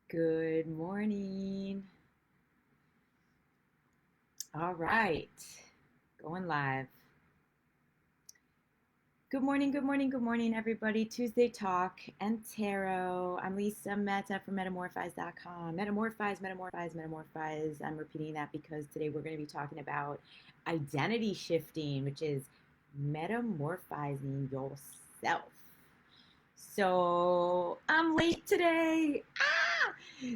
Good morning. All right, going live. Good morning, good morning, good morning, everybody. Tuesday Talk and Tarot. I'm Lisa Meta from Metamorfize.com. Metamorphize, metamorphize, metamorphize. I'm repeating that because today we're going to be talking about identity shifting, which is metamorphizing yourself. So I'm late today.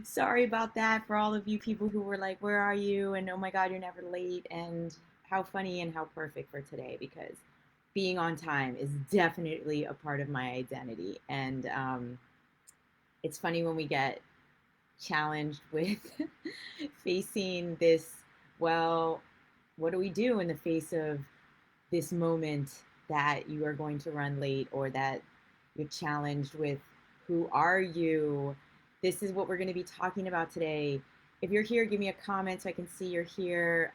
Sorry about that for all of you people who were like, "Where are you?" And oh my God, you're never late. And how funny and how perfect for today because being on time is definitely a part of my identity. And it's funny when we get challenged with facing this. Well, what do we do in the face of this moment that you are going to run late or that you're challenged with who are you? This is what we're going to be talking about today. If you're here, give me a comment so I can see you're here.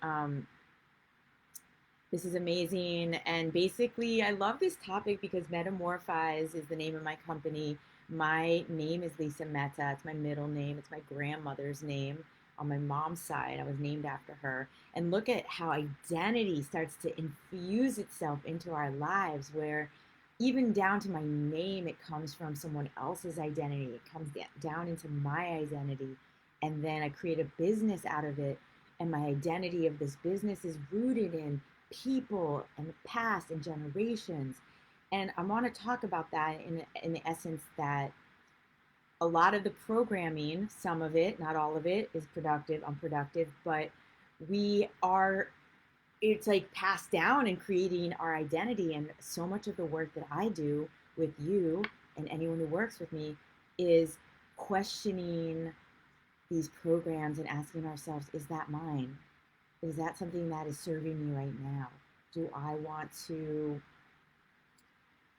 This is amazing. And basically, I love this topic because Metamorphize is the name of my company. My name is Lisa Meta. It's my middle name. It's my grandmother's name. On my mom's side, I was named after her. And look at how identity starts to infuse itself into our lives, where even down to my name, it comes from someone else's identity. It comes down into my identity. And then I create a business out of it. And my identity of this business is rooted in people and the past and generations. And I want to talk about that in the essence that a lot of the programming, some of it, not all of it, is productive, unproductive, but we are, it's like passed down and creating our identity. And so much of the work that I do with you and anyone who works with me is questioning these programs and asking ourselves, is that mine? Is that something that is serving me right now? Do I want to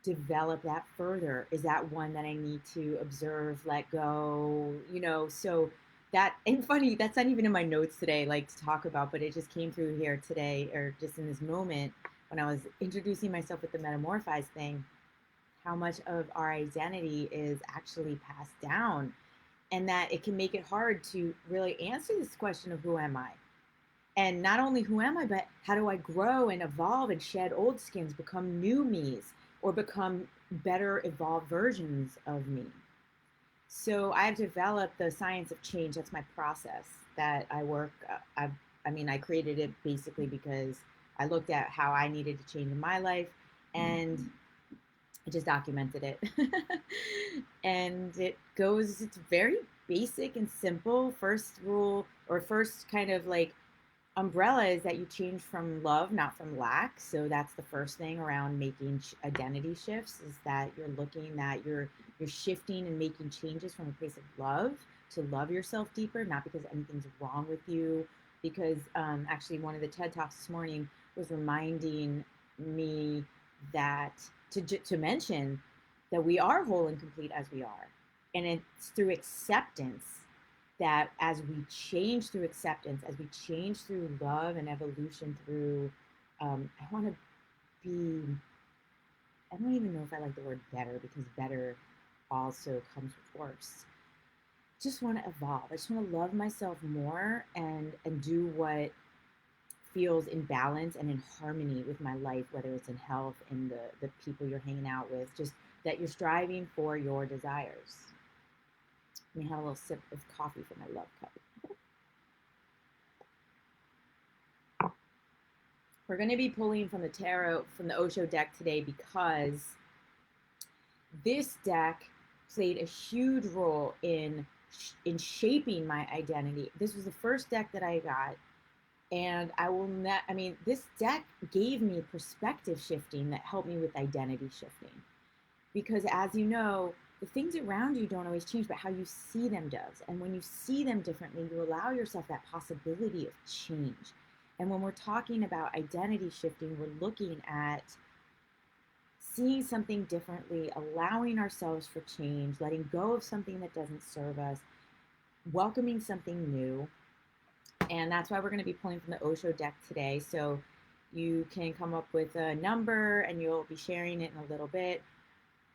develop that further? Is that one that I need to observe, let go? So that, and funny, that's not even in my notes today, like to talk about, but it just came through here today, or just in this moment when I was introducing myself with the Metamorphize thing, how much of our identity is actually passed down, and that it can make it hard to really answer this question of who am I? And not only who am I, but how do I grow and evolve and shed old skins, become new me's, or become better evolved versions of me? So I've developed the science of change. That's my process that I work. I created it basically because I looked at how I needed to change in my life, and I just documented it. And it's very basic and simple. First rule, or first kind of like umbrella, is that you change from love, not from lack. So that's the first thing around making identity shifts, is that you're looking that you're shifting and making changes from a place of love to love yourself deeper, not because anything's wrong with you. Because actually, one of the TED Talks this morning was reminding me that to mention that we are whole and complete as we are, and it's through acceptance that as we change through acceptance, as we change through love and evolution through, I want to be, I don't even know if I like the word better because better also comes with worse. Just want to evolve. I just want to love myself more and do what feels in balance and in harmony with my life, whether it's in health, in the people you're hanging out with, just that you're striving for your desires. Let me have a little sip of coffee from my love cup. We're going to be pulling from the tarot, from the Osho deck today, because this deck played a huge role in shaping my identity. This was the first deck that I got, and this deck gave me perspective shifting that helped me with identity shifting. Because as you know, the things around you don't always change, but how you see them does. And when you see them differently, you allow yourself that possibility of change. And when we're talking about identity shifting, we're looking at seeing something differently, allowing ourselves for change, letting go of something that doesn't serve us, welcoming something new. And that's why we're going to be pulling from the Osho deck today. So you can come up with a number and you'll be sharing it in a little bit.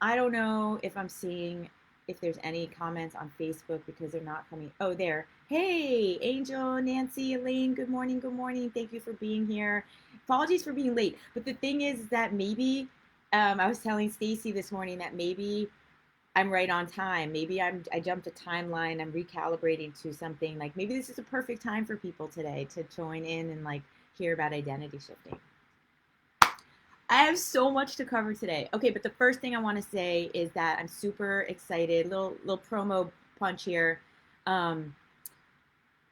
I don't know if I'm seeing if there's any comments on Facebook because they're not coming. Oh, there. Hey, Angel, Nancy, Elaine, good morning, good morning. Thank you for being here. Apologies for being late. But the thing is that maybe I was telling Stacy this morning that maybe I'm right on time. Maybe I jumped a timeline. I'm recalibrating to something like maybe this is a perfect time for people today to join in and like hear about identity shifting. I have so much to cover today. Okay, but the first thing I want to say is that I'm super excited. Little promo punch here. Um,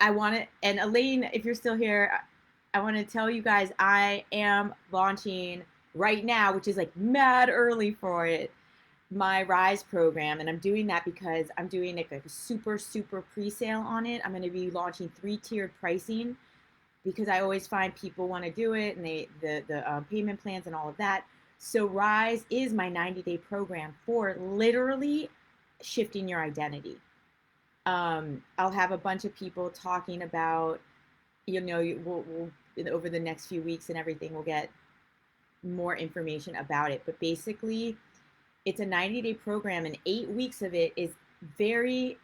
I want to, and Elaine, if you're still here, I want to tell you guys I am launching right now, which is like mad early for it, my Rise program. And I'm doing that because I'm doing like a super pre-sale on it. I'm going to be launching 3-tiered pricing because I always find people want to do it and the payment plans and all of that. So Rise is my 90-day program for literally shifting your identity. I'll have a bunch of people talking about, we'll over the next few weeks and everything, we'll get more information about it. But basically, it's a 90-day program, and 8 weeks of it is very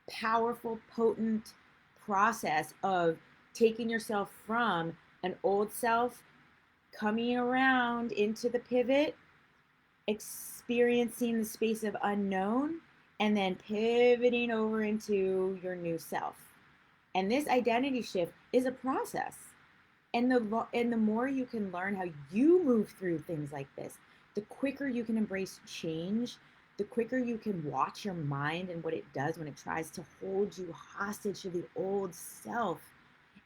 powerful, potent process of taking yourself from an old self, coming around into the pivot, experiencing the space of unknown, and then pivoting over into your new self. And this identity shift is a process. And the more you can learn how you move through things like this, the quicker you can embrace change, the quicker you can watch your mind and what it does when it tries to hold you hostage to the old self.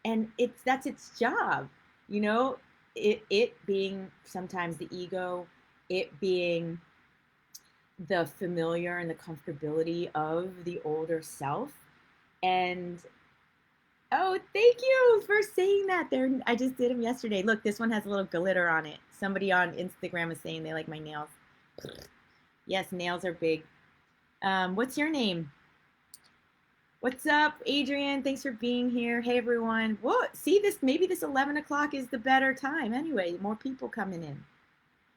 And that's its job, you know, it being sometimes the ego, it being the familiar and the comfortability of the older self. And oh, thank you for saying that. There, I just did them yesterday. Look, this one has a little glitter on it. Somebody on Instagram is saying they like my nails. Yes, nails are big. What's your name? What's up, Adrian? Thanks for being here. Hey, everyone. Whoa, see this? Maybe this 11 o'clock is the better time. Anyway, more people coming in.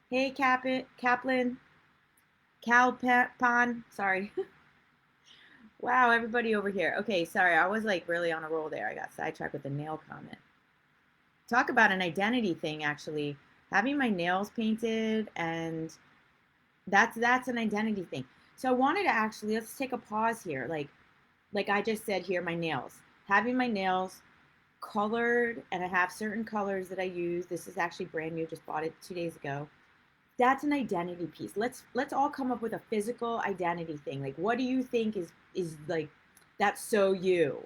Hey, Kaplan, Calpan. Sorry. Wow, everybody over here. Okay, sorry. I was like really on a roll there. I got sidetracked with the nail comment. Talk about an identity thing, actually. Having my nails painted, and that's an identity thing. So I wanted to actually, let's take a pause here. Like I just said here, my nails. Having my nails colored, and I have certain colors that I use. This is actually brand new, just bought it 2 days ago. That's an identity piece. Let's all come up with a physical identity thing. Like, what do you think is like that's so you?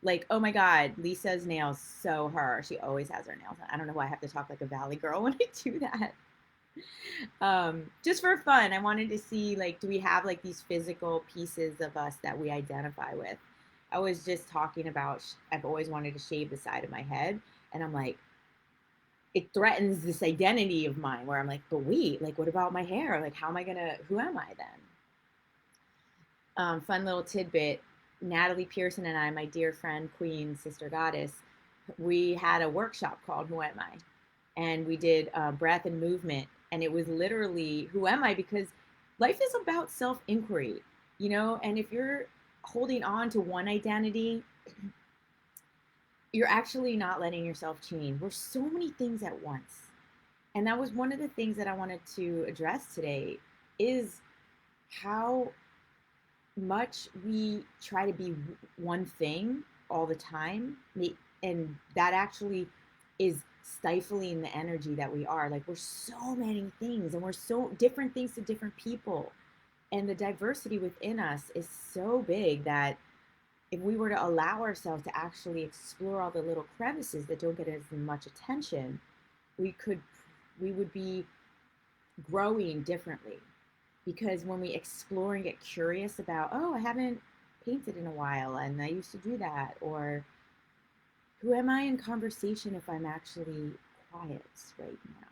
Like, oh my God, Lisa's nails, so her. She always has her nails on. I don't know why I have to talk like a valley girl when I do that. Just for fun, I wanted to see, like, do we have like these physical pieces of us that we identify with? I was just talking about, I've always wanted to shave the side of my head, and I'm like, it threatens this identity of mine where I'm like, but wait, like, what about my hair? Like, who am I then? Fun little tidbit. Natalie Pearson and I, my dear friend, Queen, Sister Goddess, we had a workshop called Who Am I? And we did breath and movement. And it was literally, who am I? Because life is about self-inquiry, you know? And if you're holding on to one identity, you're actually not letting yourself change. We're so many things at once. And that was one of the things that I wanted to address today is how much we try to be one thing all the time, and that actually is stifling the energy that we are. Like, we're so many things, and we're so different things to different people, and the diversity within us is so big that if we were to allow ourselves to actually explore all the little crevices that don't get as much attention, we would be growing differently. Because when we explore and get curious about, oh, I haven't painted in a while and I used to do that, or who am I in conversation if I'm actually quiet right now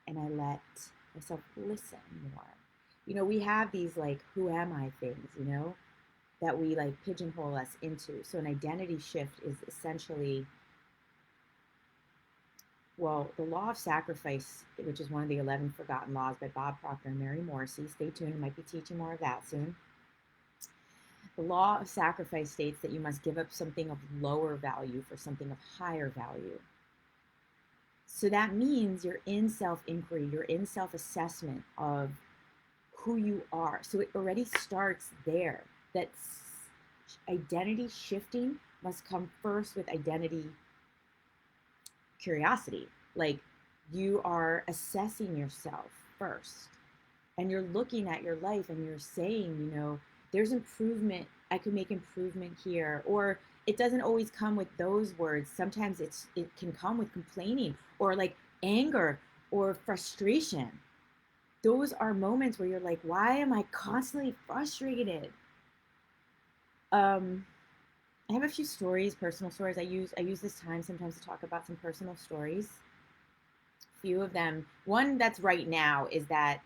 and I let myself listen more? You know, we have these like, who am I things, you know, that we like pigeonhole us into. So an identity shift is essentially Well, the law of sacrifice, which is one of the 11 forgotten laws by Bob Proctor and Mary Morrissey, stay tuned, I might be teaching more of that soon. The law of sacrifice states that you must give up something of lower value for something of higher value. So that means you're in self inquiry, you're in self assessment of who you are. So it already starts there. That identity shifting must come first with identity curiosity. Like, you are assessing yourself first, and you're looking at your life and you're saying, there's improvement. I could make improvement here. Or it doesn't always come with those words. Sometimes it can come with complaining or like anger or frustration. Those are moments where you're like, why am I constantly frustrated? I have a few stories, personal stories. I use this time sometimes to talk about some personal stories. A few of them. One that's right now is that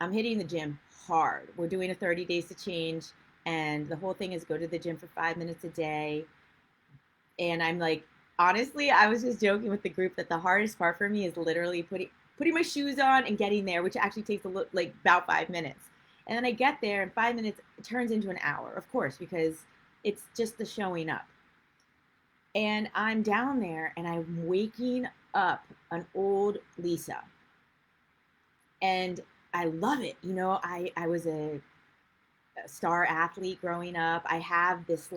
I'm hitting the gym hard. We're doing a 30 days to change, and the whole thing is go to the gym for 5 minutes a day. And I'm like, honestly, I was just joking with the group that the hardest part for me is literally putting my shoes on and getting there, which actually takes like about 5 minutes. And then I get there, and 5 minutes turns into an hour, of course, because it's just the showing up. And I'm down there, and I'm waking up an old Lisa, and I love it. I was a star athlete growing up. I have this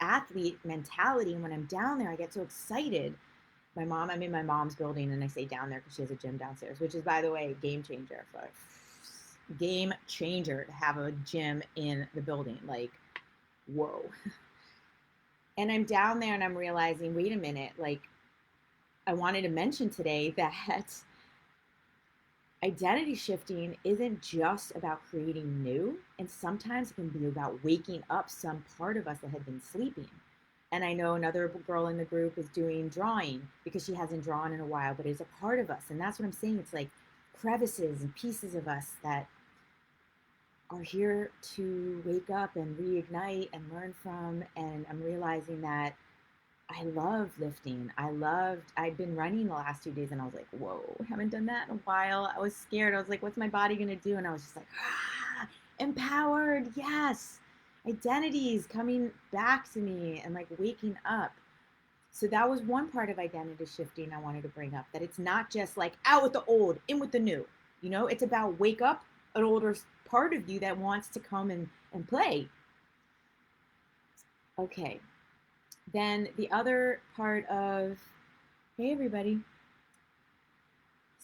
athlete mentality, and when I'm down there, I get so excited. I'm in my mom's building, and I say down there because she has a gym downstairs, which is, by the way, a game changer. Game changer to have a gym in the building. Like, whoa. And I'm down there, and I'm realizing, wait a minute, like, I wanted to mention today that identity shifting isn't just about creating new, and sometimes it can be about waking up some part of us that had been sleeping. And I know another girl in the group is doing drawing because she hasn't drawn in a while, but it's a part of us. And that's what I'm saying. It's like crevices and pieces of us that are here to wake up and reignite and learn from. And I'm realizing that I love lifting. I've been running the last 2 days, and I was like, whoa, haven't done that in a while. I was scared. I was like, what's my body going to do? And I was just like, empowered. Yes. Identities coming back to me and like waking up. So that was one part of identity shifting I wanted to bring up, that it's not just like out with the old, in with the new. It's about wake up an older part of you that wants to come and play. Okay. Then the other part of, hey, everybody.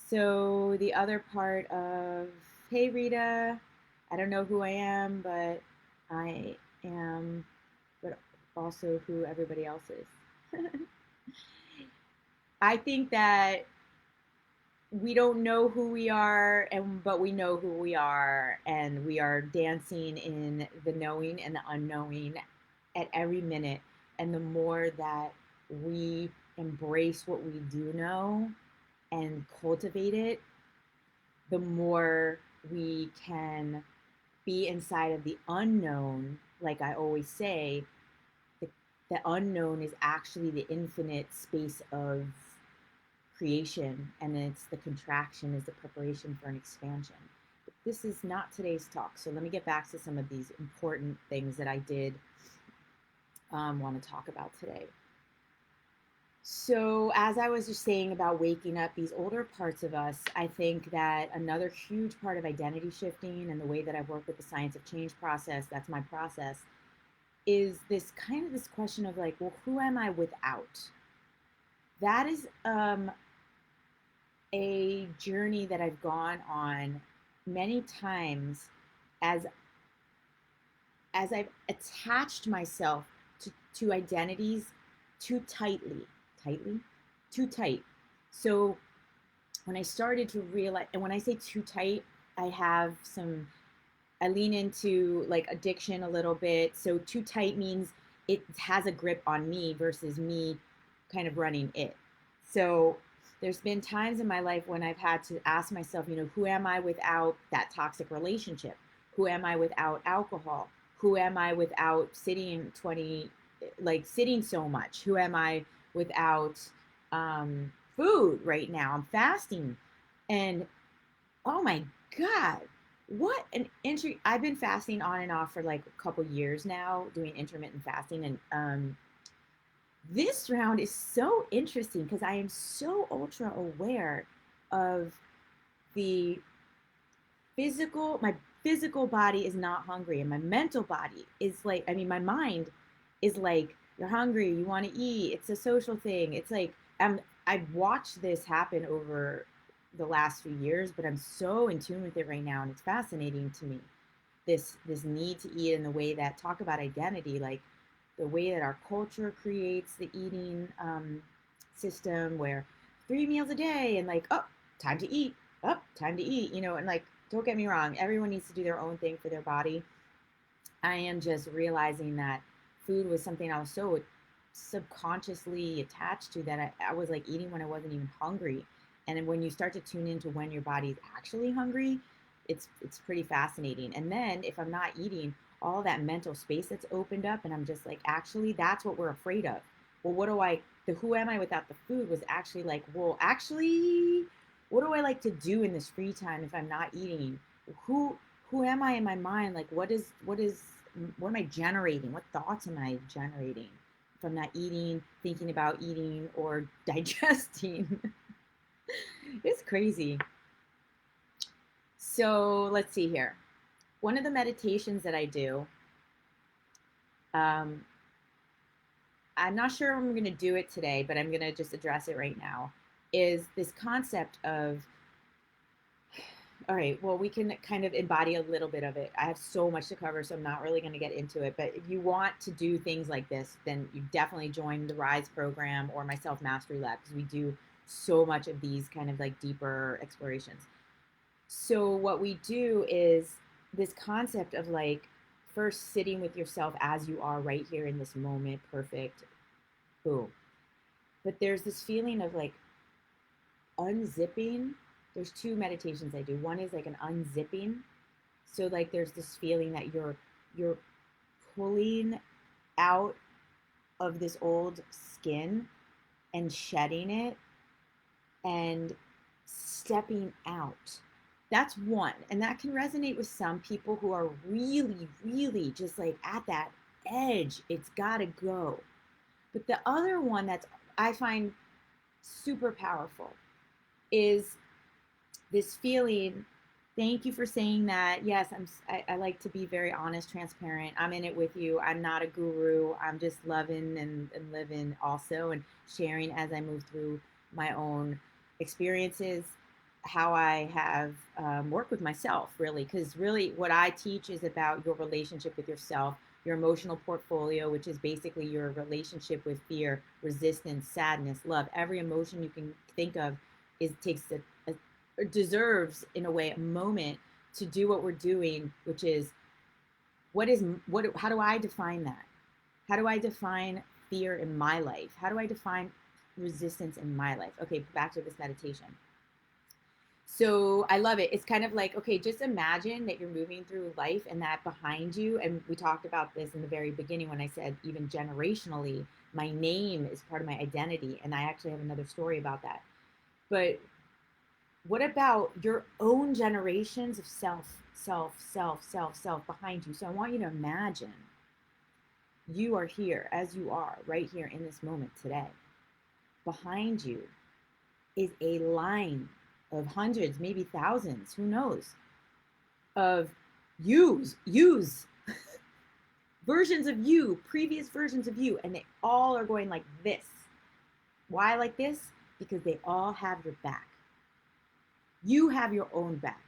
So the other part of, hey, Rita, I don't know who I am, but I am, but also who everybody else is. I think that we don't know who we are, but we know who we are, and we are dancing in the knowing and the unknowing at every minute. And the more that we embrace what we do know and cultivate it, the more we can be inside of the unknown. Like I always say, the unknown is actually the infinite space of creation, and it's the contraction is the preparation for an expansion. But this is not today's talk, so let me get back to some of these important things that I did want to talk about today. So as I was just saying about waking up these older parts of us, I think that another huge part of identity shifting and the way that I've worked with the science of change process, that's my process, is this question of like, well, who am I without? That is a journey that I've gone on many times as I've attached myself to identities too too tight. So when I started to realize, and when I say too tight, I lean into like addiction a little bit. So too tight means it has a grip on me versus me kind of running it. So there's been times in my life when I've had to ask myself, who am I without that toxic relationship? Who am I without alcohol? Who am I without sitting so much? Who am I without food right now. I'm fasting. And oh my God, what an entry. I've been fasting on and off for like a couple years now, doing intermittent fasting. And this round is so interesting because I am so ultra aware of the my physical body is not hungry, and my mental body is like, I mean, my mind is like, you're hungry, you want to eat, it's a social thing. It's like, I've watched this happen over the last few years, but I'm so in tune with it right now, and it's fascinating to me, this need to eat, in the way that, talk about identity, like the way that our culture creates the eating system, where 3 meals a day, and like, oh, time to eat, oh, time to eat, and like, don't get me wrong, everyone needs to do their own thing for their body. I am just realizing that food was something I was so subconsciously attached to, that I was like eating when I wasn't even hungry. And when you start to tune into when your body's actually hungry, it's pretty fascinating. And then if I'm not eating, all that mental space that's opened up, and I'm just like, actually, that's what we're afraid of. Well, the who am I without the food was actually like, well, actually, what do I like to do in this free time if I'm not eating? Who who am I in my mind? Like, what am I generating? What thoughts am I generating if I'm not eating, thinking about eating, or digesting? It's crazy. So let's see here. One of the meditations that I do, um, I'm not sure I'm going to do it today, but I'm going to just address it right now, is this concept of, all right, well, we can kind of embody a little bit of it. I have so much to cover, so I'm not really going to get into it. But if you want to do things like this, then you definitely join the Rise program or my Self Mastery Lab, because we do so much of these kind of like deeper explorations. So what we do is this concept of like, first sitting with yourself as you are right here in this moment, perfect, boom. But there's this feeling of like unzipping. There's two meditations I do. One is like an unzipping. So like there's this feeling that you're pulling out of this old skin and shedding it and stepping out. That's one. And that can resonate with some people who are really, really just like at that edge. It's got to go. But the other one that's, I find super powerful, is this feeling. Thank you for saying that. Yes, I like to be very honest, transparent. I'm in it with you. I'm not a guru. I'm just loving and living also, and sharing as I move through my own experiences, how I have worked with myself, really. Because really, what I teach is about your relationship with yourself, your emotional portfolio, which is basically your relationship with fear, resistance, sadness, love. Every emotion you can think of takes deserves, in a way, a moment to do what we're doing, which is, how do I define that? How do I define fear in my life? How do I define resistance in my life? Okay, back to this meditation. So I love it. It's kind of like, okay, just imagine that you're moving through life, and that behind you, and we talked about this in the very beginning when I said, even generationally, my name is part of my identity. And I actually have another story about that. But what about your own generations of self behind you? So I want you to imagine you are here as you are right here in this moment today. Behind you is a line of hundreds, maybe thousands, who knows, of yous, versions of you, previous versions of you, and they all are going like this. Why like this? Because they all have your back. You have your own back.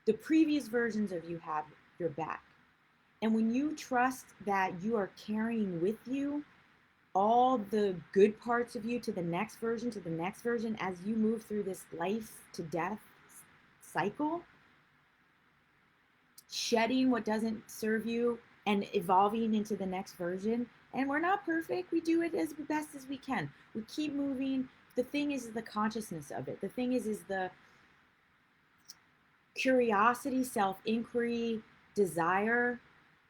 The previous versions of you have your back. And when you trust that you are carrying with you all the good parts of you to the next version, as you move through this life to death cycle, shedding what doesn't serve you and evolving into the next version. And we're not perfect. We do it as best as we can. We keep moving. The thing is the consciousness of it. The thing is the curiosity, self-inquiry, desire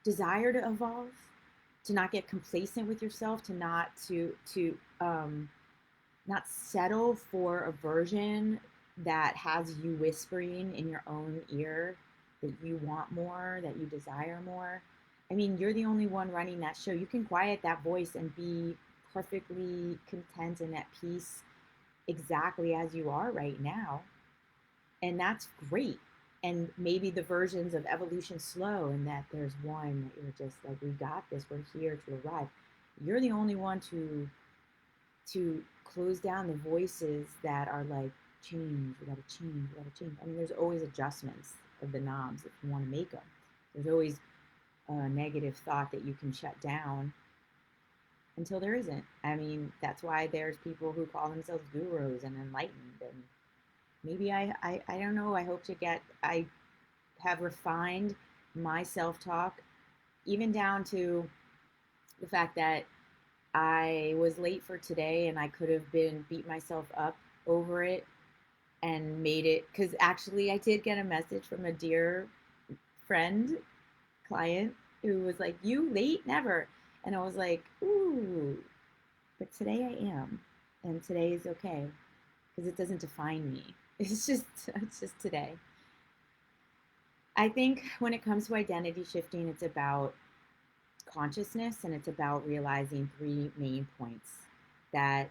to evolve, to not get complacent with yourself, to not to not settle for a version that has you whispering in your own ear that you want more, that you desire more. I mean, you're the only one running that show. You can quiet that voice and be perfectly content and at peace exactly as you are right now. And that's great. And maybe the versions of evolution slow, and that there's one that you're just like, we got this, we're here to arrive. You're the only one to close down the voices that are like, change, we gotta change, we gotta change. I mean, there's always adjustments of the knobs if you want to make them. There's always a negative thought that you can shut down until there isn't. I mean, that's why there's people who call themselves gurus and enlightened. And maybe I don't know. I hope to get, I have refined my self talk, even down to the fact that I was late for today and I could have been beat myself up over it and made it, because actually I did get a message from a dear friend, client, who was like, "You late? Never." And I was like, "Ooh, but today I am, and today is okay because it doesn't define me. It's just today." I think when it comes to identity shifting, it's about consciousness and it's about realizing three main points that,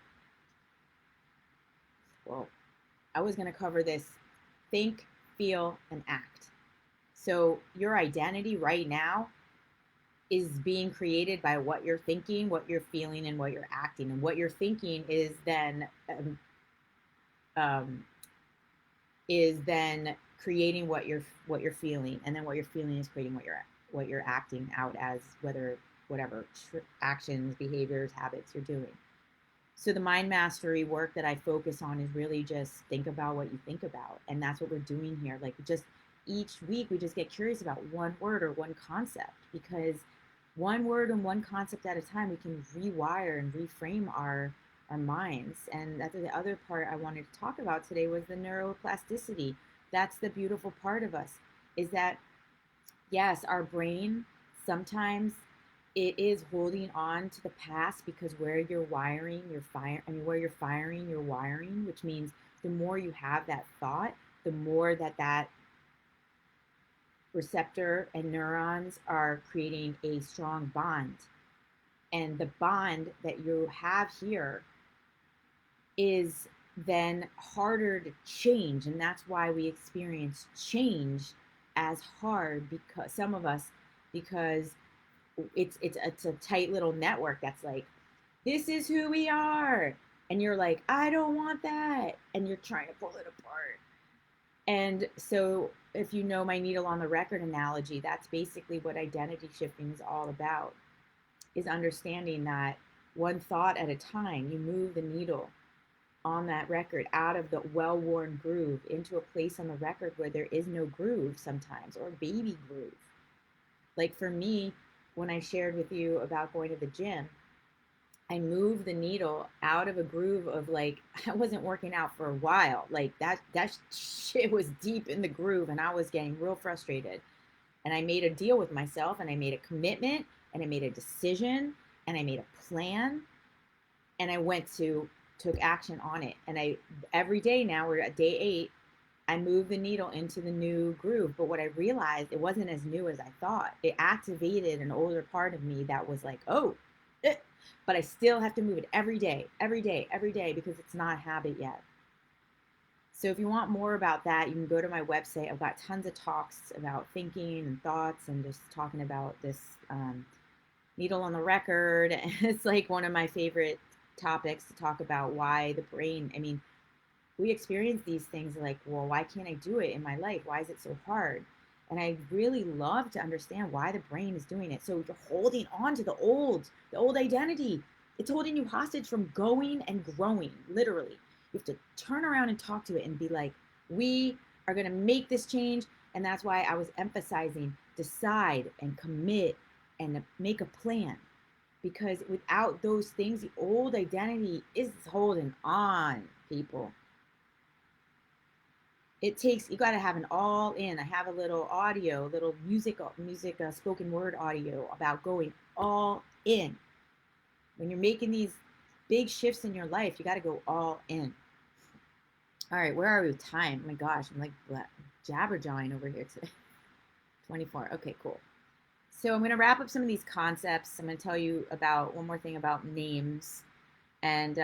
well, I was going to cover this: think, feel, and act. So your identity right now is being created by what you're thinking, what you're feeling, and what you're acting. And what you're thinking um, is then creating what you're feeling, and then what you're feeling is creating what you're acting out as, whether whatever actions, behaviors, habits you're doing. So the mind mastery work that I focus on is really just think about what you think about, and that's what we're doing here. Like, just each week we just get curious about one word or one concept, because one word and one concept at a time we can rewire and reframe our minds. And that's the other part I wanted to talk about today, was the neuroplasticity. That's the beautiful part of us, is that yes, our brain sometimes it is holding on to the past, because where you're wiring, you're fire. I mean, where you're firing, you're wiring, which means the more you have that thought, the more that receptor and neurons are creating a strong bond. And the bond that you have here is then harder to change. And that's why we experience change as hard, because some of us, because it's a tight little network that's like, this is who we are, and you're like, I don't want that, and you're trying to pull it apart. And so if you know my needle on the record analogy, that's basically what identity shifting is all about, is understanding that one thought at a time, you move the needle on that record out of the well-worn groove into a place on the record where there is no groove sometimes, or baby groove. Like for me, when I shared with you about going to the gym, I moved the needle out of a groove of like, I wasn't working out for a while. Like that shit was deep in the groove and I was getting real frustrated. And I made a deal with myself, and I made a commitment, and I made a decision, and I made a plan, and I took action on it. And I every day now, we're at day 8, I moved the needle into the new groove. But what I realized, it wasn't as new as I thought. It activated an older part of me that was like, oh, but I still have to move it every day, every day, every day, because it's not a habit yet. So if you want more about that, you can go to my website. I've got tons of talks about thinking and thoughts, and just talking about this needle on the record. It's like one of my favorite topics to talk about, why the brain, I mean, we experience these things like, well, why can't I do it in my life? Why is it so hard? And I really love to understand why the brain is doing it. So you're holding on to the old identity. It's holding you hostage from going and growing, literally. You have to turn around and talk to it and be like, we are going to make this change. And that's why I was emphasizing decide and commit and make a plan. Because without those things, the old identity is holding on, people. It takes, you got to have an all in. I have a little audio, little music spoken word audio about going all in. When you're making these big shifts in your life, you got to go all in. All right, where are we with time? Oh my gosh, I'm like jabberjawing over here today. 24. Okay, cool. So I'm going to wrap up some of these concepts. I'm going to tell you about one more thing about names. And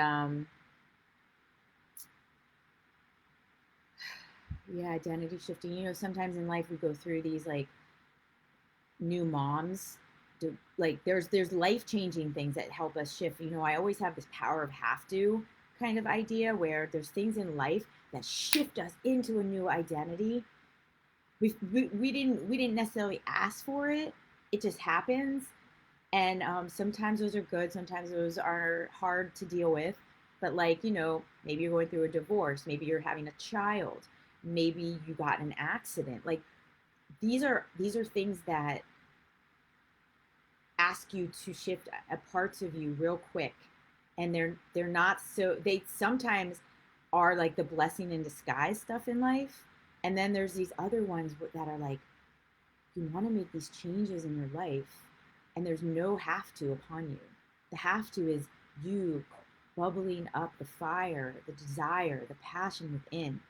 yeah, identity shifting. You know, sometimes in life we go through these like new moms. Like there's life changing things that help us shift. You know, I always have this power of have to kind of idea where there's things in life that shift us into a new identity. We didn't necessarily ask for it. It just happens. And sometimes those are good, sometimes those are hard to deal with. But like, you know, maybe you're going through a divorce, maybe you're having a child, maybe you got in an accident. Like these are things that ask you to shift parts of you real quick. And they're not, so they sometimes are like the blessing in disguise stuff in life. And then there's these other ones that are like, you want to make these changes in your life, and there's no have to upon you. The have to is you bubbling up the fire, the desire, the passion within,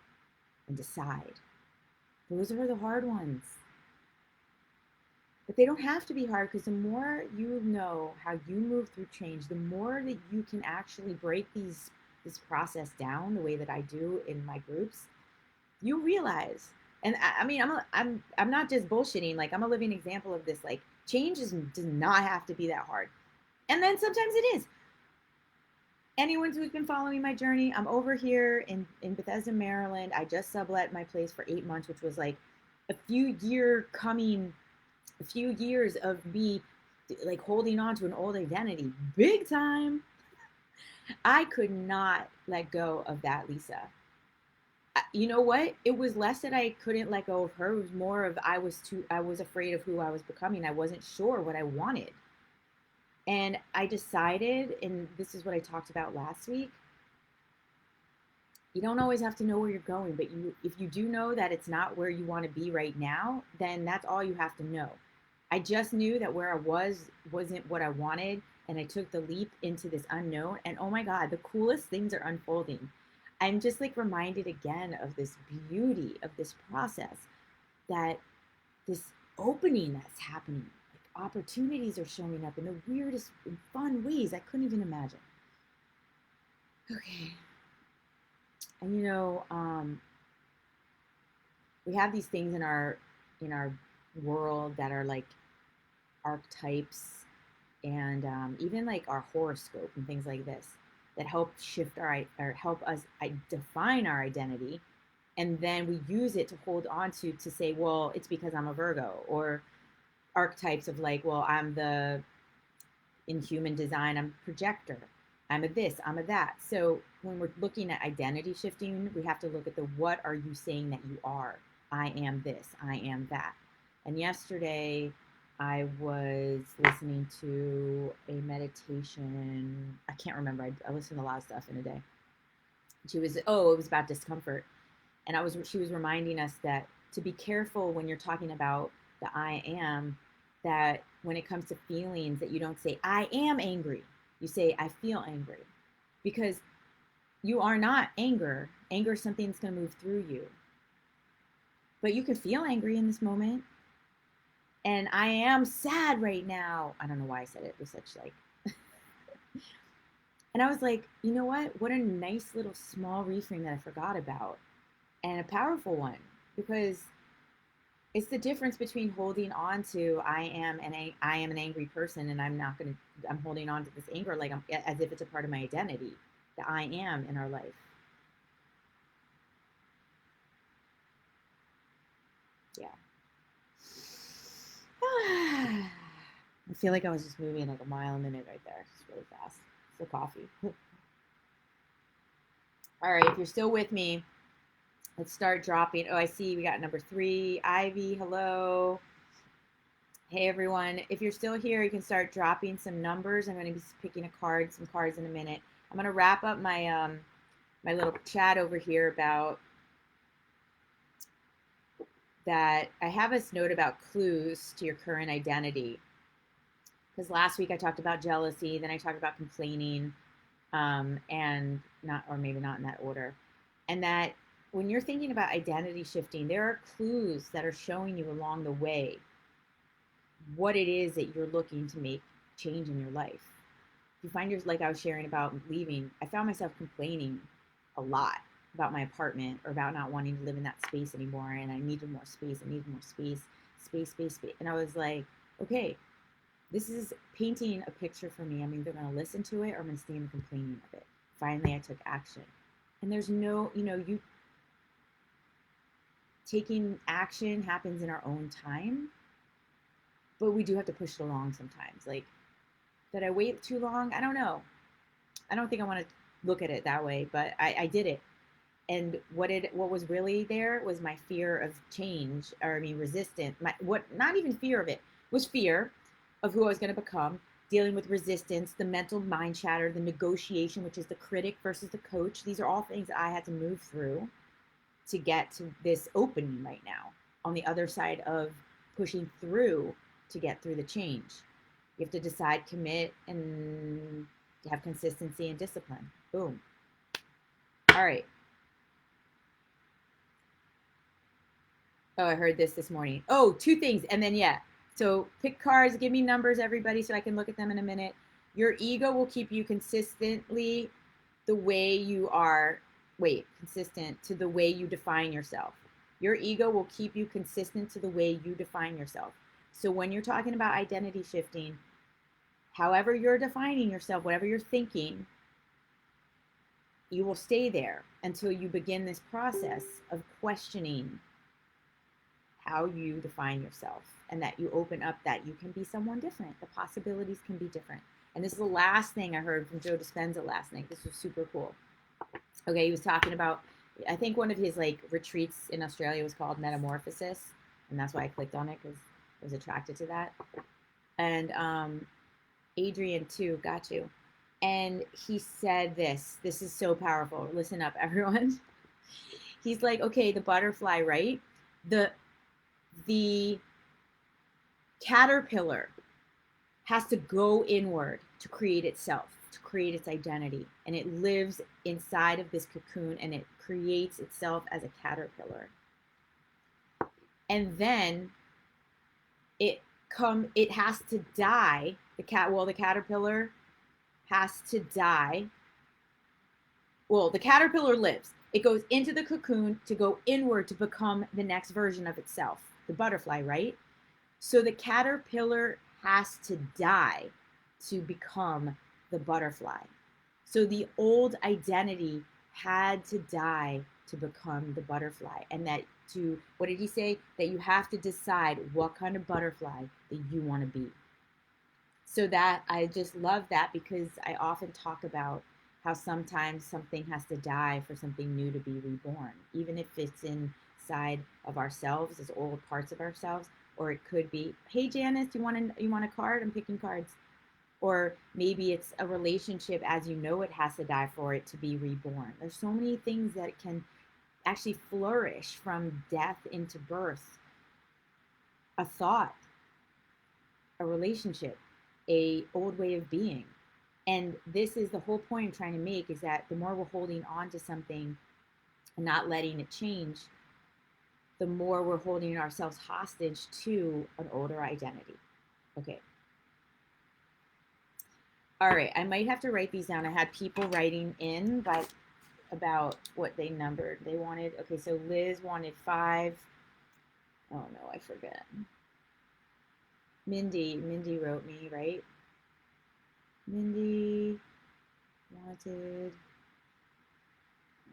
and decide. Those are the hard ones. But they don't have to be hard, because the more you know how you move through change, the more that you can actually break this process down the way that I do in my groups, you realize. And I mean, I'm not just bullshitting. Like, I'm a living example of this. Like, change does not have to be that hard. And then sometimes it is. Anyone who's been following my journey, I'm over here in Bethesda, Maryland. I just sublet my place for 8 months, which was like a few years of me like holding on to an old identity big time. I could not let go of that, Lisa. You know what? It was less that I couldn't let go of her. It was more of I was afraid of who I was becoming. I wasn't sure what I wanted. And I decided, and this is what I talked about last week, you don't always have to know where you're going, but if you do know that it's not where you want to be right now, then that's all you have to know. I just knew that where I wasn't what I wanted, and I took the leap into this unknown, and oh my God, the coolest things are unfolding. I'm just like reminded again of this beauty of this process, that this opening that's happening, like opportunities are showing up in the weirdest and fun ways I couldn't even imagine. Okay. And you know, we have these things in our world that are like archetypes, and even like our horoscope and things like this, that help shift or help us define our identity, and then we use it to hold on to say, well, it's because I'm a Virgo. Or archetypes of like, well, in human design, I'm a projector, I'm a this, I'm a that. So when we're looking at identity shifting, we have to look at what are you saying that you are? I am this, I am that. And yesterday I was listening to a meditation. I can't remember. I listened to a lot of stuff in a day. It was about discomfort. And she was reminding us that to be careful when you're talking about the I am, that when it comes to feelings, that you don't say I am angry. You say I feel angry, because you are not anger. Anger is something that's going to move through you. But you can feel angry in this moment. And I am sad right now. I don't know why I said it with such like. And I was like, you know what a nice little small reframe that I forgot about, and a powerful one, because it's the difference between holding on to I am an angry person, and I'm holding on to this anger like as if it's a part of my identity, the I am in our life. Yeah. I feel like I was just moving like a mile a minute right there, just really fast. It's the coffee. All right, if you're still with me, let's start dropping. Oh, I see we got number 3. Ivy, hello. Hey, everyone. If you're still here, you can start dropping some numbers. I'm going to be picking some cards in a minute. I'm going to wrap up my my little chat over here about that. I have this note about clues to your current identity. Because last week I talked about jealousy, then I talked about complaining. and not, or maybe not in that order. And that when you're thinking about identity shifting, there are clues that are showing you along the way what it is that you're looking to make change in your life. If you find yours, like I was sharing about leaving, I found myself complaining a lot about my apartment or about not wanting to live in that space anymore. And I needed more space. I needed more space. And I was like, okay, this is painting a picture for me. I'm either going to listen to it or I'm going to stay in the complaining of it. Finally, I took action. And there's no, you taking action happens in our own time, but we do have to push it along sometimes. Like, did I wait too long? I don't know. I don't think I want to look at it that way, but I did it. And what was really there was my fear of change, or I mean resistance. Not even fear of it, was fear of who I was going to become, dealing with resistance, the mental mind chatter, the negotiation, which is the critic versus the coach. These are all things that I had to move through to get to this opening right now, on the other side of pushing through to get through the change. You have to decide, commit, and have consistency and discipline. Boom. All right. Oh, I heard this morning. Oh, two things. And then, yeah. So pick cards, give me numbers, everybody, so I can look at them in a minute. Your ego will keep you consistently the way you are. Wait, consistent to the way you define yourself. Your ego will keep you consistent to the way you define yourself. So when you're talking about identity shifting, however you're defining yourself, whatever you're thinking, you will stay there until you begin this process of questioning how you define yourself, and that you open up that you can be someone different. The possibilities can be different. And this is the last thing I heard from Joe Dispenza last night. This was super cool. Okay, he was talking about, I think one of his like retreats in Australia was called Metamorphosis, and that's why I clicked on it, because I was attracted to that. And Adrian too, got you. And he said this is so powerful. Listen up, everyone. He's like, okay, the butterfly, right? The caterpillar has to go inward to create itself, to create its identity. And it lives inside of this cocoon, and it creates itself as a caterpillar. And then it has to die. The caterpillar has to die. Well, the caterpillar lives. It goes into the cocoon to go inward to become the next version of itself, the butterfly, right? So the caterpillar has to die to become the butterfly. So the old identity had to die to become the butterfly. And what did he say? That you have to decide what kind of butterfly that you want to be. So that, I just love that, because I often talk about how sometimes something has to die for something new to be reborn, even if it's inside of ourselves, as old parts of ourselves, or it could be, hey Janice, you want a card? I'm picking cards. Or maybe it's a relationship as you know it has to die for it to be reborn. There's so many things that can actually flourish from death into birth. A thought, a relationship, a old way of being. And this is the whole point I'm trying to make, is that the more we're holding on to something and not letting it change, the more we're holding ourselves hostage to an older identity. Okay. All right, I might have to write these down. I had people writing in about what they numbered. They wanted, okay, so Liz wanted 5. Oh no, I forget. Mindy wrote me, right? Mindy wanted,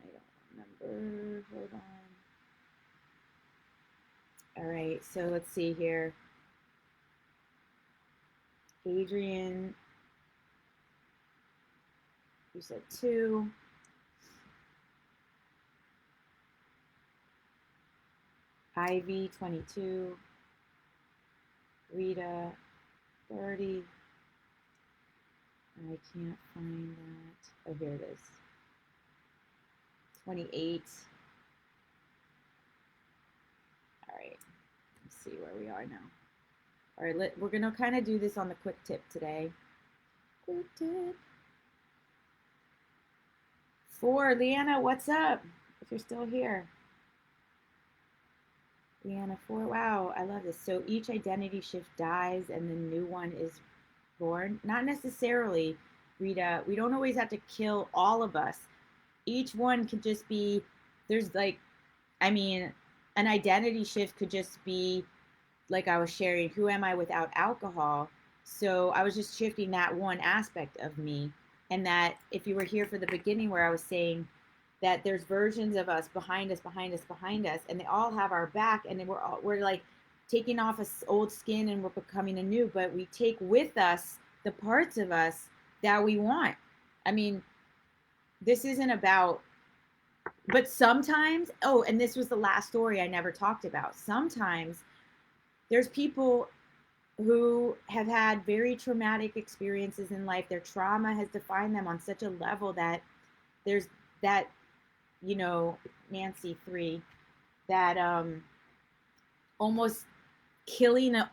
I don't remember, hold on. All right, so let's see here. Adrian, you said 2. Ivy, 22. Rita, 30. I can't find that. Oh, here it is. 28. All right, let's see where we are now. All right, we're going to kind of do this on the quick tip today. Quick tip. 4, Leanna, what's up? If you're still here. Leanna, 4, wow, I love this. So each identity shift dies and the new one is born. Not necessarily, Rita. We don't always have to kill all of us. Each one could just be, there's like, I mean, an identity shift could just be like I was sharing, who am I without alcohol? So I was just shifting that one aspect of me. And that if you were here for the beginning where I was saying that there's versions of us behind us, behind us, behind us, and they all have our back, and then we're like taking off old skin and we're becoming a new, but we take with us the parts of us that we want. I mean, this isn't about, but sometimes, oh, and this was the last story I never talked about. Sometimes there's people who have had very traumatic experiences in life. Their trauma has defined them on such a level that there's that, you know, Nancy 3, that almost killing a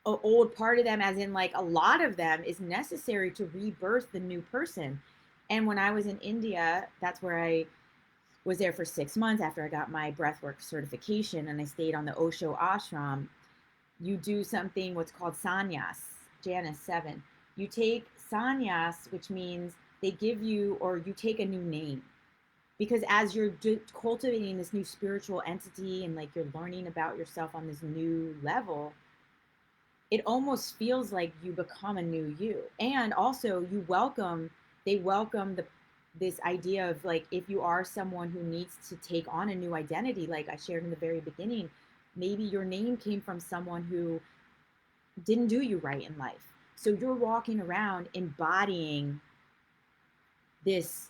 old part of them, as in like a lot of them, is necessary to rebirth the new person. And when I was in India, that's where I was there for 6 months after I got my breathwork certification, and I stayed on the Osho ashram. You do something what's called sannyas, Janice 7. You take sannyas, which means they give you, or you take a new name. Because as you're cultivating this new spiritual entity and like you're learning about yourself on this new level, it almost feels like you become a new you. And also they welcome this idea of like, if you are someone who needs to take on a new identity, like I shared in the very beginning, maybe your name came from someone who didn't do you right in life. So you're walking around embodying this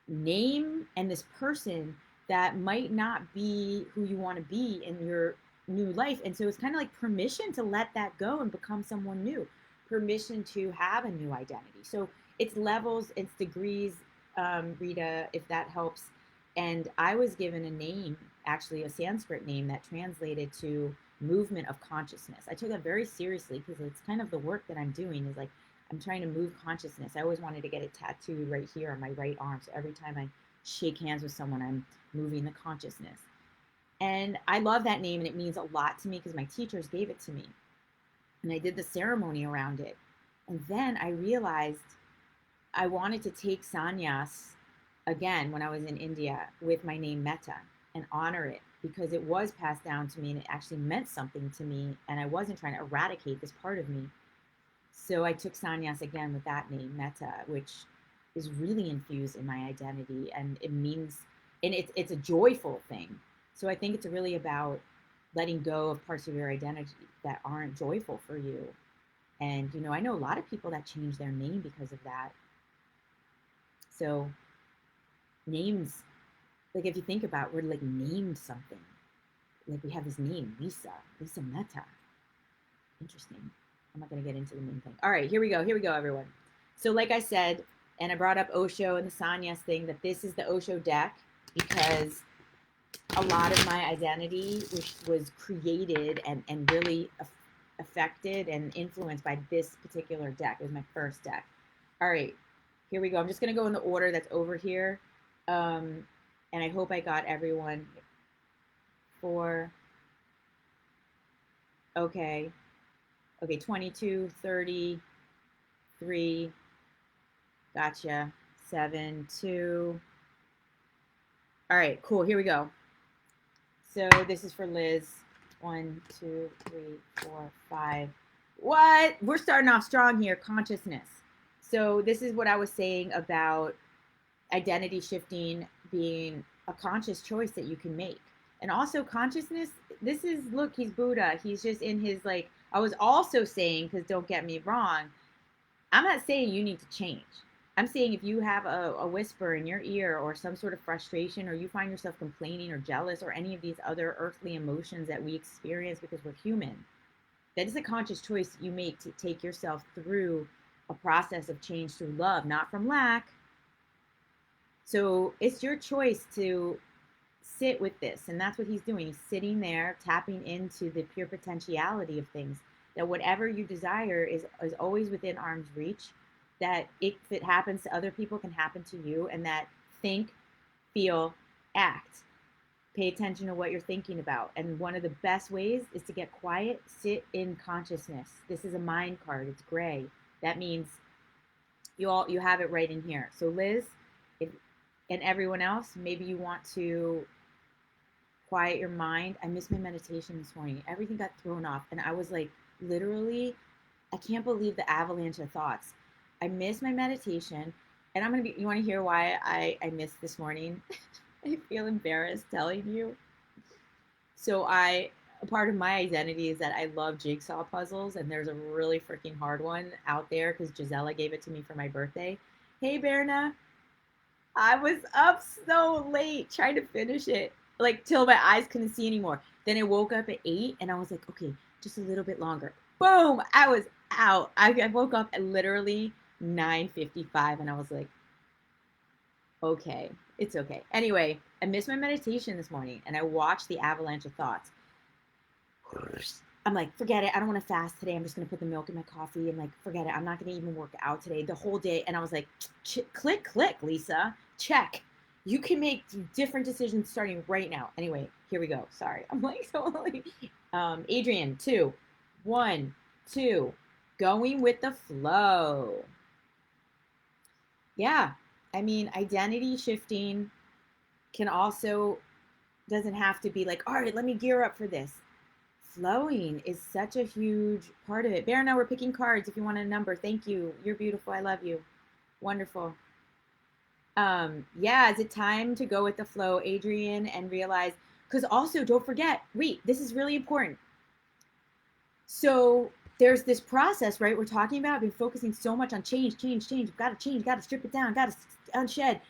name and this person that might not be who you want to be in your new life. And so it's kind of like permission to let that go and become someone new, permission to have a new identity. So it's levels, it's degrees, Rita, if that helps. And I was given a name, actually a Sanskrit name that translated to movement of consciousness. I took that very seriously because it's kind of the work that I'm doing, is like I'm trying to move consciousness. I always wanted to get it tattooed right here on my right arm. So every time I shake hands with someone, I'm moving the consciousness. And I love that name, and it means a lot to me because my teachers gave it to me. And I did the ceremony around it. And then I realized I wanted to take sannyas again when I was in India with my name Metta and honor it, because it was passed down to me and it actually meant something to me. And I wasn't trying to eradicate this part of me. So I took sannyas again with that name, Metta, which is really infused in my identity, and it means, and it's a joyful thing. So I think it's really about letting go of parts of your identity that aren't joyful for you. And you know, I know a lot of people that change their name because of that. So names, like if you think about it, we're like named something. Like we have this name, Lisa Metta. Interesting. I'm not going to get into the main thing. All right, here we go, everyone. So like I said, and I brought up Osho and the sannyas thing, that this is the Osho deck because a lot of my identity was created and really affected and influenced by this particular deck. It was my first deck. All right, here we go. I'm just going to go in the order that's over here. And I hope I got everyone. 4. Okay. Okay, 22, 30, 3. Gotcha. 7, 2. All right, cool. Here we go. So this is for Liz. 1, 2, 3, 4, 5. What? We're starting off strong here. Consciousness. So this is what I was saying about identity shifting being a conscious choice that you can make. And also consciousness, this is, look, he's Buddha. He's just in his, like, I was also saying, because don't get me wrong, I'm not saying you need to change. I'm saying if you have a whisper in your ear or some sort of frustration, or you find yourself complaining or jealous or any of these other earthly emotions that we experience because we're human, that is a conscious choice that you make to take yourself through a process of change through love, not from lack. So it's your choice to sit with this. And that's what he's doing. He's sitting there, tapping into the pure potentiality of things, that whatever you desire is always within arm's reach, that if it happens to other people can happen to you, and that think, feel, act. Pay attention to what you're thinking about. And one of the best ways is to get quiet, sit in consciousness. This is a mind card. It's gray. That means you have it right in here. So Liz, if, and everyone else, maybe you want to quiet your mind. I missed my meditation this morning. Everything got thrown off. And I was like, literally, I can't believe the avalanche of thoughts. I missed my meditation. And you want to hear why I missed this morning? I feel embarrassed telling you. So a part of my identity is that I love jigsaw puzzles, and there's a really freaking hard one out there because Gisela gave it to me for my birthday. Hey, Berna, I was up so late trying to finish it, like till my eyes couldn't see anymore. Then I woke up at 8, and I was like, okay, just a little bit longer. Boom! I was out. I woke up at literally 9:55, and I was like, okay, it's okay. Anyway, I missed my meditation this morning, and I watched the avalanche of thoughts. I'm like, forget it. I don't want to fast today. I'm just going to put the milk in my coffee and like, forget it. I'm not going to even work out today the whole day. And I was like, click, Lisa, check. You can make different decisions starting right now. Anyway, here we go. Sorry. I'm like, totally. Adrian, 2, 1, 2, going with the flow. Yeah. I mean, identity shifting doesn't have to be like, all right, let me gear up for this. Flowing is such a huge part of it. Berna, we're picking cards if you want a number. Thank you. You're beautiful. I love you. Wonderful. Yeah, is it time to go with the flow, Adrian, and realize, because also don't forget, wait, this is really important. So there's this process, right? We're talking about, I've been focusing so much on change. We've got to change, got to strip it down, got to unshed.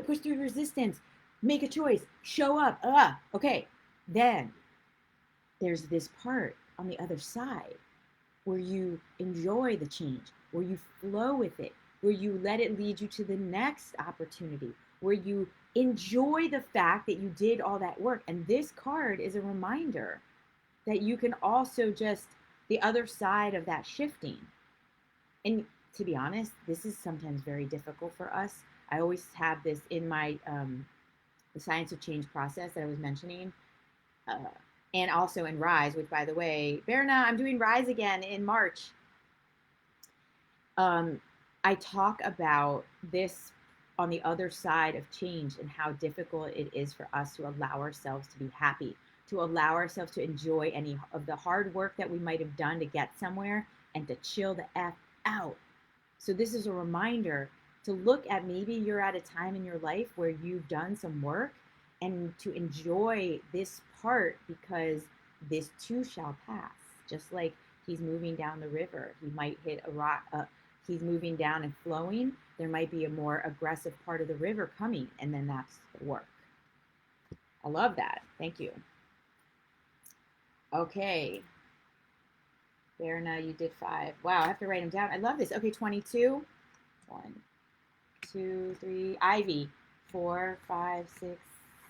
Push through resistance, make a choice, show up. Okay. Then there's this part on the other side where you enjoy the change, where you flow with it, where you let it lead you to the next opportunity, where you enjoy the fact that you did all that work. And this card is a reminder that you can also just the other side of that shifting. And to be honest, this is sometimes very difficult for us. I always have this in my the science of change process that I was mentioning. And also in Rise, which by the way, Berna, I'm doing Rise again in March. I talk about this on the other side of change and how difficult it is for us to allow ourselves to be happy, to allow ourselves to enjoy any of the hard work that we might have done to get somewhere and to chill the F out. So this is a reminder to look at maybe you're at a time in your life where you've done some work and to enjoy this part because this too shall pass. Just like he's moving down the river, he might hit a rock. He's moving down and flowing. There might be a more aggressive part of the river coming, and then that's the work. I love that. Thank you. Okay. Berna, you did 5. Wow, I have to write them down. I love this. Okay, 22. 1, 2, 3. Ivy. 4, 5, 6,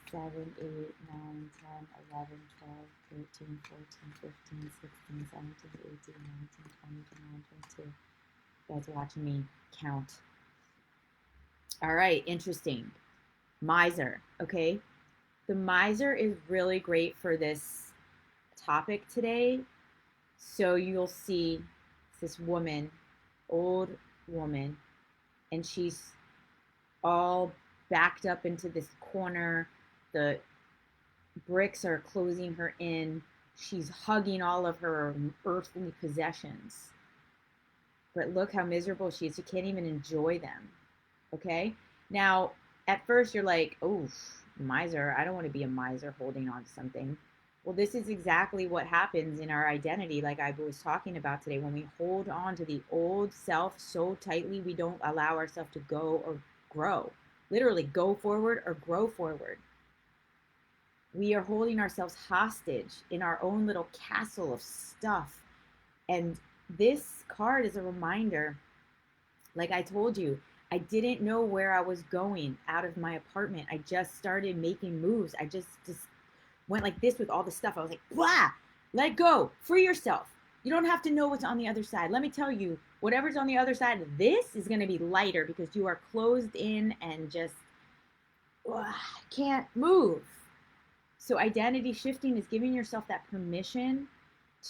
7, 8, 9, 10, 11, 12, 13, 14, 15, 16, 17, 18, 19, 20, 21, 22. You guys are watching me count. All right, interesting. Miser, okay? The miser is really great for this topic today. So you'll see this woman, old woman, and she's all backed up into this corner. The bricks are closing her in. She's hugging all of her earthly possessions. But look how miserable she is. She can't even enjoy them. Okay? Now, at first you're like, oh, miser. I don't want to be a miser holding on to something. Well, this is exactly what happens in our identity, like I was talking about today. When we hold on to the old self so tightly, we don't allow ourselves to go or grow. Literally, go forward or grow forward. We are holding ourselves hostage in our own little castle of stuff. And this card is a reminder, like I told you, I didn't know where I was going out of my apartment. I just started making moves. I just went like this with all the stuff. I was like, blah, let go, free yourself. You don't have to know what's on the other side. Let me tell you, whatever's on the other side of this is going to be lighter because you are closed in and just can't move. So identity shifting is giving yourself that permission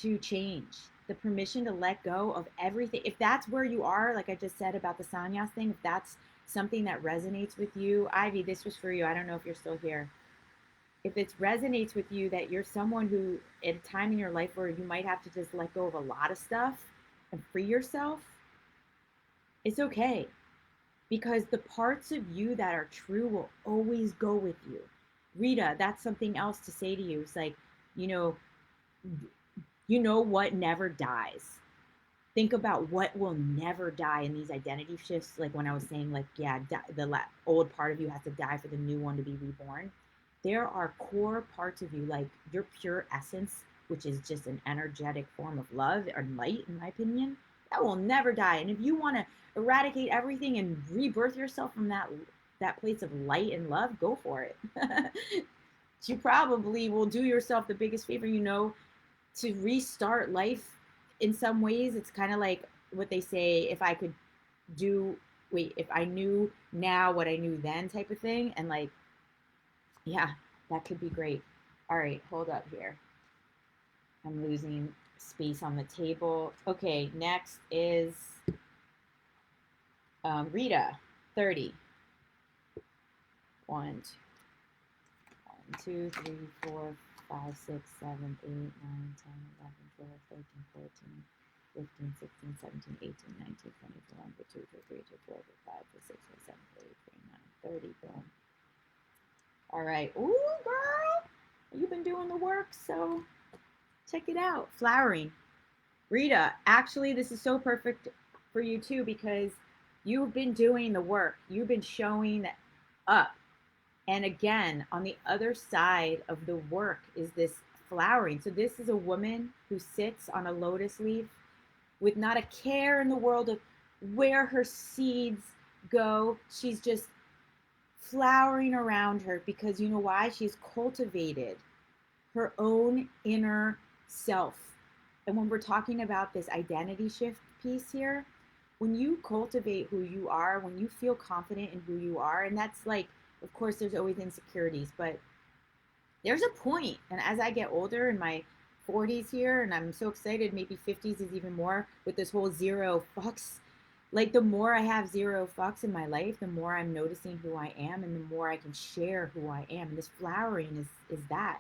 to change, the permission to let go of everything. If that's where you are, like I just said about the sannyas thing, if that's something that resonates with you, Ivy, this was for you. I don't know if you're still here. If it resonates with you that you're someone who, at a time in your life where you might have to just let go of a lot of stuff and free yourself, it's okay, because the parts of you that are true will always go with you. Rita, that's something else to say to you. It's like, you know, you know what never dies. Think about what will never die in these identity shifts. Like when I was saying, like, yeah, the old part of you has to die for the new one to be reborn. There are core parts of you, like your pure essence, which is just an energetic form of love or light, in my opinion, that will never die. And if you want to eradicate everything and rebirth yourself from that place of light and love, go for it. You probably will do yourself the biggest favor, to restart life. In some ways, it's kind of like what they say, if I could do, wait, if I knew now what I knew then type of thing. And like, yeah, that could be great. All right, hold up here. I'm losing space on the table. Okay, next is Rita, 30. 1, 2, 3, 4, 5, 6, 7, 8, 9, 10, 11, 12, 13, 14, 15, 16, 17, 18, 19, 20, 21, 22, 23, 24, 25, 26, 27, 28, 29, 30. Boom. All right. Ooh, girl, you've been doing the work, so check it out. Flowering. Rita, actually, this is so perfect for you too, because you've been doing the work. You've been showing up. And again, on the other side of the work is this flowering. So this is a woman who sits on a lotus leaf with not a care in the world of where her seeds go. She's just flowering around her, because you know why? She's cultivated her own inner self. And when we're talking about this identity shift piece here, when you cultivate who you are, when you feel confident in who you are, and that's like, of course, there's always insecurities, but there's a point. And as I get older, in my 40s here, and I'm so excited, maybe 50s is even more, with this whole zero fucks. Like, the more I have zero fucks in my life, the more I'm noticing who I am, and the more I can share who I am. And this flowering is that.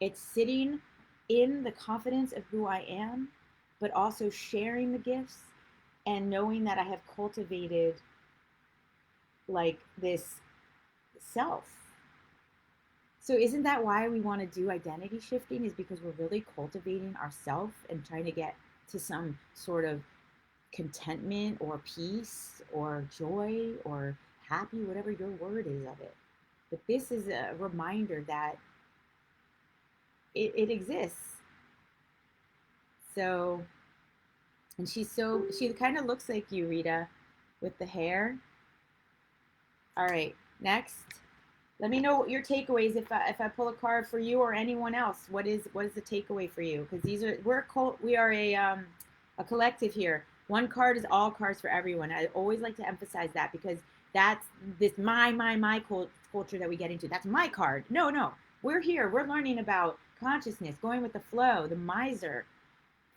It's sitting in the confidence of who I am, but also sharing the gifts and knowing that I have cultivated like this self. So isn't that why we want to do identity shifting? Is because we're really cultivating ourself and trying to get to some sort of contentment or peace or joy or happy, whatever your word is of it. But this is a reminder that it exists. So, and she kind of looks like you, Rita, with the hair. All right, next. Let me know what your takeaways, if I pull a card for you or anyone else. What is the takeaway for you? Because we are a collective here. One card is all cards for everyone. I always like to emphasize that, because that's this my culture that we get into. That's my card. No, we're here. We're learning about consciousness, going with the flow, the miser,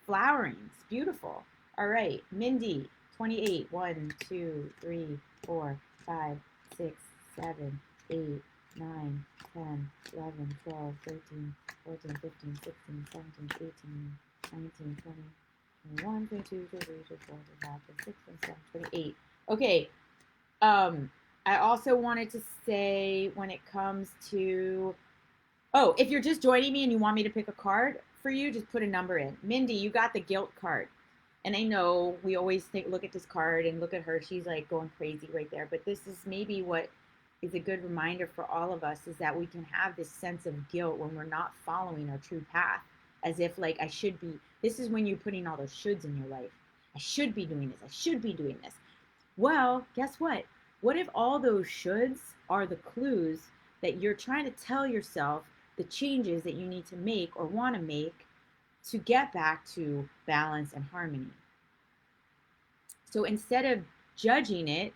flowering. It's beautiful. All right, Mindy, 28. 1, 2, 3, 4, 5, 6, 7, 8, 9, 10, 11, 12, 13, 14, 15, 16, 17, 18, 19, 20, 21, 22, 23, 24, 25, 26, 27, 28. Okay. I also wanted to say, when it comes to, if you're just joining me and you want me to pick a card for you, just put a number in. Mindy, you got the guilt card. And I know we always look at this card and look at her. She's like going crazy right there. But this is maybe what is a good reminder for all of us, is that we can have this sense of guilt when we're not following our true path, as if like I should be. This is when you're putting all those shoulds in your life. I should be doing this. I should be doing this. Well, guess what? What if all those shoulds are the clues that you're trying to tell yourself the changes that you need to make or want to make to get back to balance and harmony. So instead of judging it,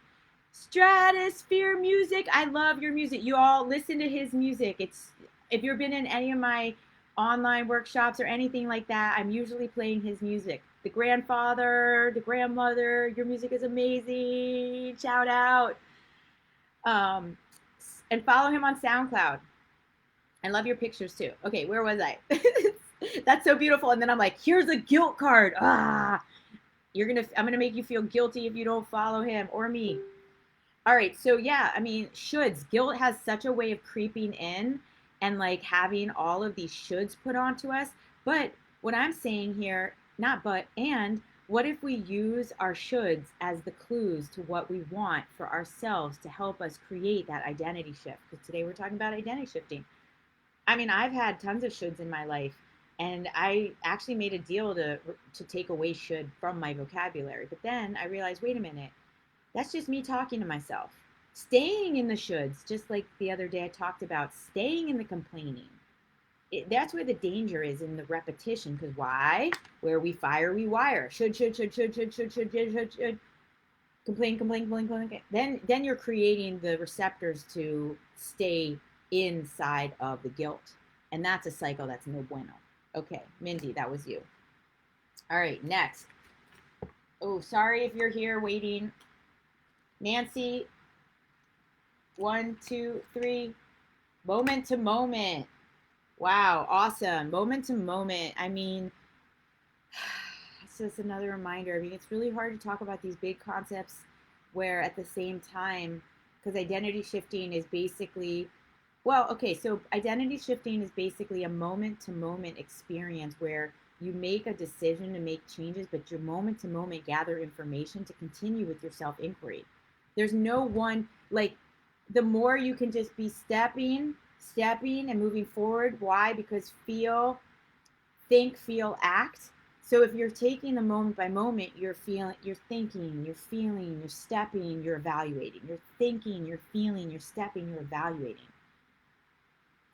Stratosphere music, I love your music. You all listen to his music. It's, if you've been in any of my online workshops or anything like that, I'm usually playing his music. The grandfather, the grandmother, your music is amazing. Shout out. Um, and follow him on SoundCloud. I love your pictures too. Okay, where was I? That's so beautiful. And then I'm like, here's a guilt card. I'm gonna make you feel guilty if you don't follow him or me. All right, so yeah, I mean, shoulds. Guilt has such a way of creeping in and like having all of these shoulds put onto us. But what I'm saying here, not but, and what if we use our shoulds as the clues to what we want for ourselves to help us create that identity shift? Because today we're talking about identity shifting. I mean, I've had tons of shoulds in my life, and I actually made a deal to take away should from my vocabulary. But then I realized, wait a minute, that's just me talking to myself. Staying in the shoulds, just like the other day I talked about, staying in the complaining. That's where the danger is, in the repetition. Because why? Where we fire, we wire. Should. Complain, complain, complain, complain. Then you're creating the receptors to stay inside of the guilt. And that's a cycle that's no bueno. Okay, Mindy, that was you. All right, next. Oh, sorry if you're here waiting. Nancy, 1, 2, 3. Moment to moment. Wow, awesome. Moment to moment. I mean, it's just another reminder. I mean, it's really hard to talk about these big concepts where at the same time, because identity shifting is basically, well, okay, so identity shifting is basically a moment to moment experience where you make a decision to make changes, but your moment to moment gather information to continue with your self inquiry. There's no one, like, the more you can just be stepping and moving forward. Why? Because think, feel, act. So if you're taking the moment by moment, you're feeling, you're thinking, you're feeling, you're stepping, you're evaluating. You're thinking, you're feeling, you're stepping, you're evaluating.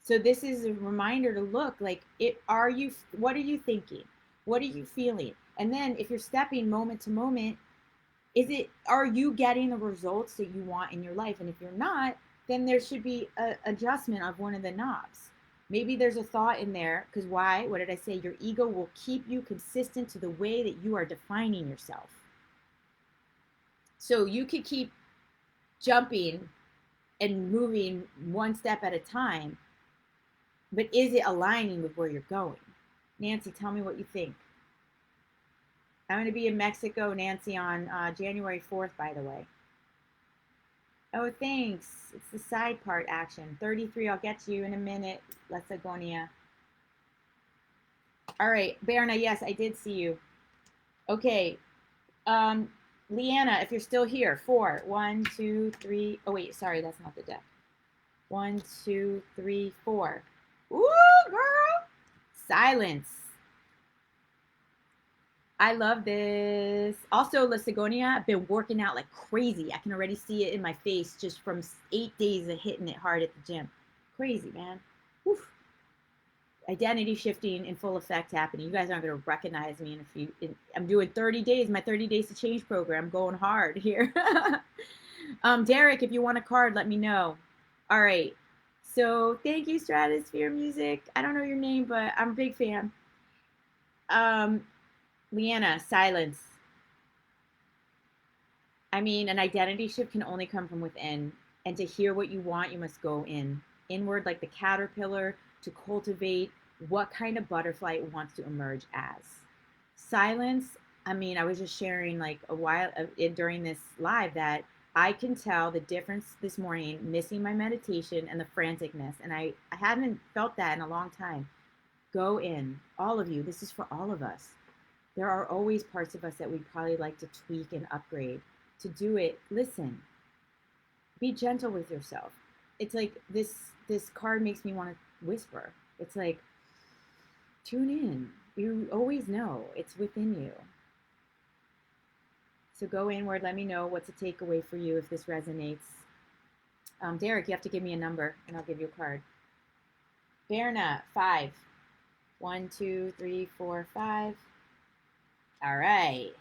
So this is a reminder to look like, what are you thinking? What are you feeling? And then if you're stepping moment to moment, are you getting the results that you want in your life? And if you're not, then there should be an adjustment of one of the knobs. Maybe there's a thought in there, because why? What did I say? Your ego will keep you consistent to the way that you are defining yourself. So you could keep jumping and moving one step at a time, but is it aligning with where you're going? Nancy, tell me what you think. I'm going to be in Mexico, Nancy, on January 4th, by the way. Oh, thanks. It's the side part action. 33, I'll get to you in a minute. Let's Agonia. All right, Berna, yes, I did see you. Okay. Leanna, if you're still here, 4. 1, 2, 3. Oh, wait, sorry, that's not the deck. 1, 2, 3, 4. Ooh, girl. Silence. I love this. Also, Lysagonia, I've been working out like crazy. I can already see it in my face just from 8 days of hitting it hard at the gym. Crazy, man. Oof. Identity shifting in full effect happening. You guys aren't going to recognize me I'm doing 30 days, my 30 days to change program. I'm going hard here. Derek, if you want a card, let me know. All right. So thank you, Stratosphere Music. I don't know your name, but I'm a big fan. Leanna, silence. I mean, an identity shift can only come from within. And to hear what you want, you must go inward like the caterpillar to cultivate what kind of butterfly it wants to emerge as. Silence, I mean, I was just sharing like a while during this live that I can tell the difference this morning, missing my meditation and the franticness. And I haven't felt that in a long time. Go in, all of you. This is for all of us. There are always parts of us that we'd probably like to tweak and upgrade. To do it, listen. Be gentle with yourself. It's like this card makes me want to whisper. It's like, tune in. You always know. It's within you. So go inward. Let me know what's a takeaway for you if this resonates. Derek, you have to give me a number and I'll give you a card. Berna, 5. 1, 2, 3, 4, 5. All right.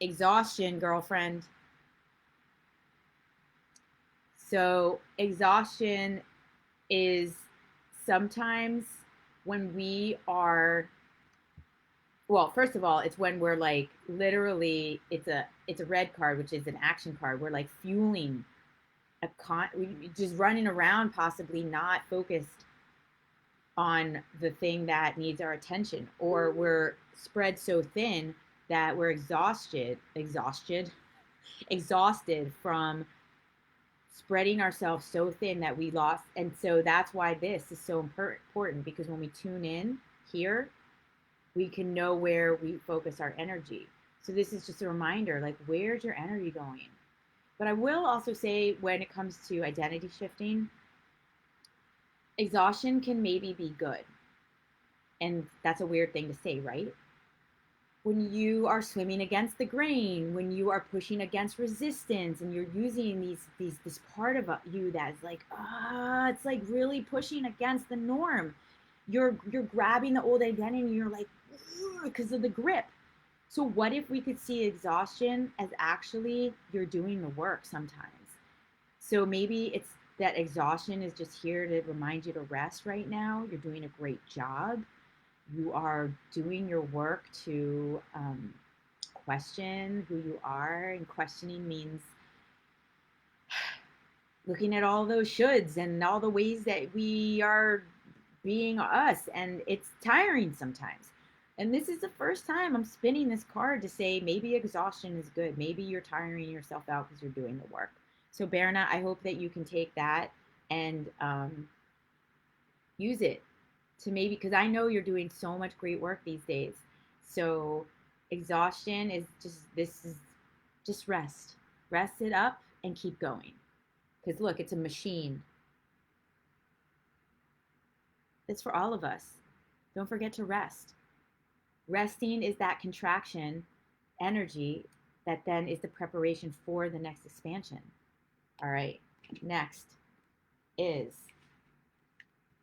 Exhaustion, girlfriend. So, exhaustion is sometimes when we are, well, first of all, it's when we're like literally, it's a red card, which is an action card. We're like fueling we just running around, possibly not focused on the thing that needs our attention, or we're spread so thin that we're exhausted from spreading ourselves so thin that we lost. And so that's why this is so important, because when we tune in here, we can know where we focus our energy. So this is just a reminder, like, where's your energy going? But I will also say, when it comes to identity shifting, exhaustion can maybe be good. And that's a weird thing to say, right? When you are swimming against the grain, when you are pushing against resistance, and you're using this part of you that's like, it's like really pushing against the norm. You're grabbing the old identity, and you're like, because of the grip. So what if we could see exhaustion as actually you're doing the work sometimes? So maybe it's that exhaustion is just here to remind you to rest right now. You're doing a great job. You are doing your work to question who you are. And questioning means looking at all those shoulds and all the ways that we are being us. And it's tiring sometimes. And this is the first time I'm spinning this card to say maybe exhaustion is good. Maybe you're tiring yourself out because you're doing the work. So, Berna, I hope that you can take that and use it to maybe, because I know you're doing so much great work these days. So, exhaustion is just rest. Rest it up and keep going. Because look, it's a machine. It's for all of us. Don't forget to rest. Resting is that contraction energy that then is the preparation for the next expansion. All right, next is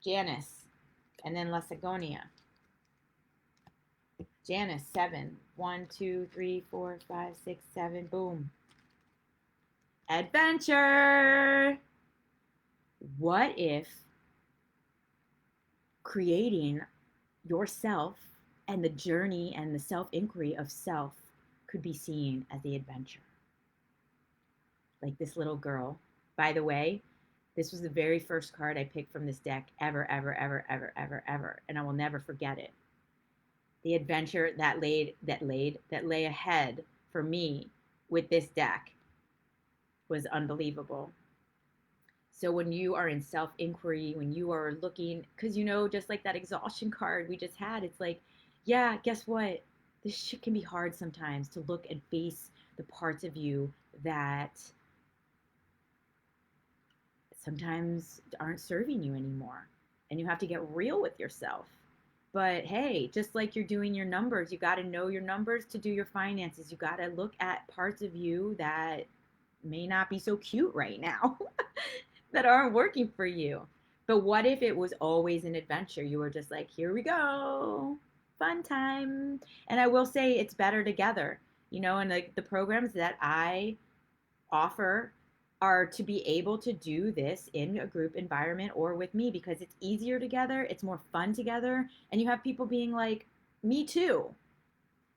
Janice, and then Lasagonia. Janice, 7. 1, 2, 3, 4, 5, 6, 7. Boom. Adventure. What if creating yourself and the journey and the self-inquiry of self could be seen as the adventure? Like this little girl. By the way, this was the very first card I picked from this deck ever, ever, ever, ever, ever, ever, and I will never forget it. The adventure that lay ahead for me with this deck was unbelievable. So when you are in self-inquiry, when you are looking, because just like that exhaustion card we just had, it's like, yeah, guess what? This shit can be hard sometimes, to look and face the parts of you that sometimes aren't serving you anymore. And you have to get real with yourself. But hey, just like you're doing your numbers, you got to know your numbers to do your finances. You got to look at parts of you that may not be so cute right now, that aren't working for you. But what if it was always an adventure? You were just like, here we go, fun time. And I will say it's better together, and the programs that I offer are to be able to do this in a group environment or with me, because it's easier together, it's more fun together, and you have people being like, me too.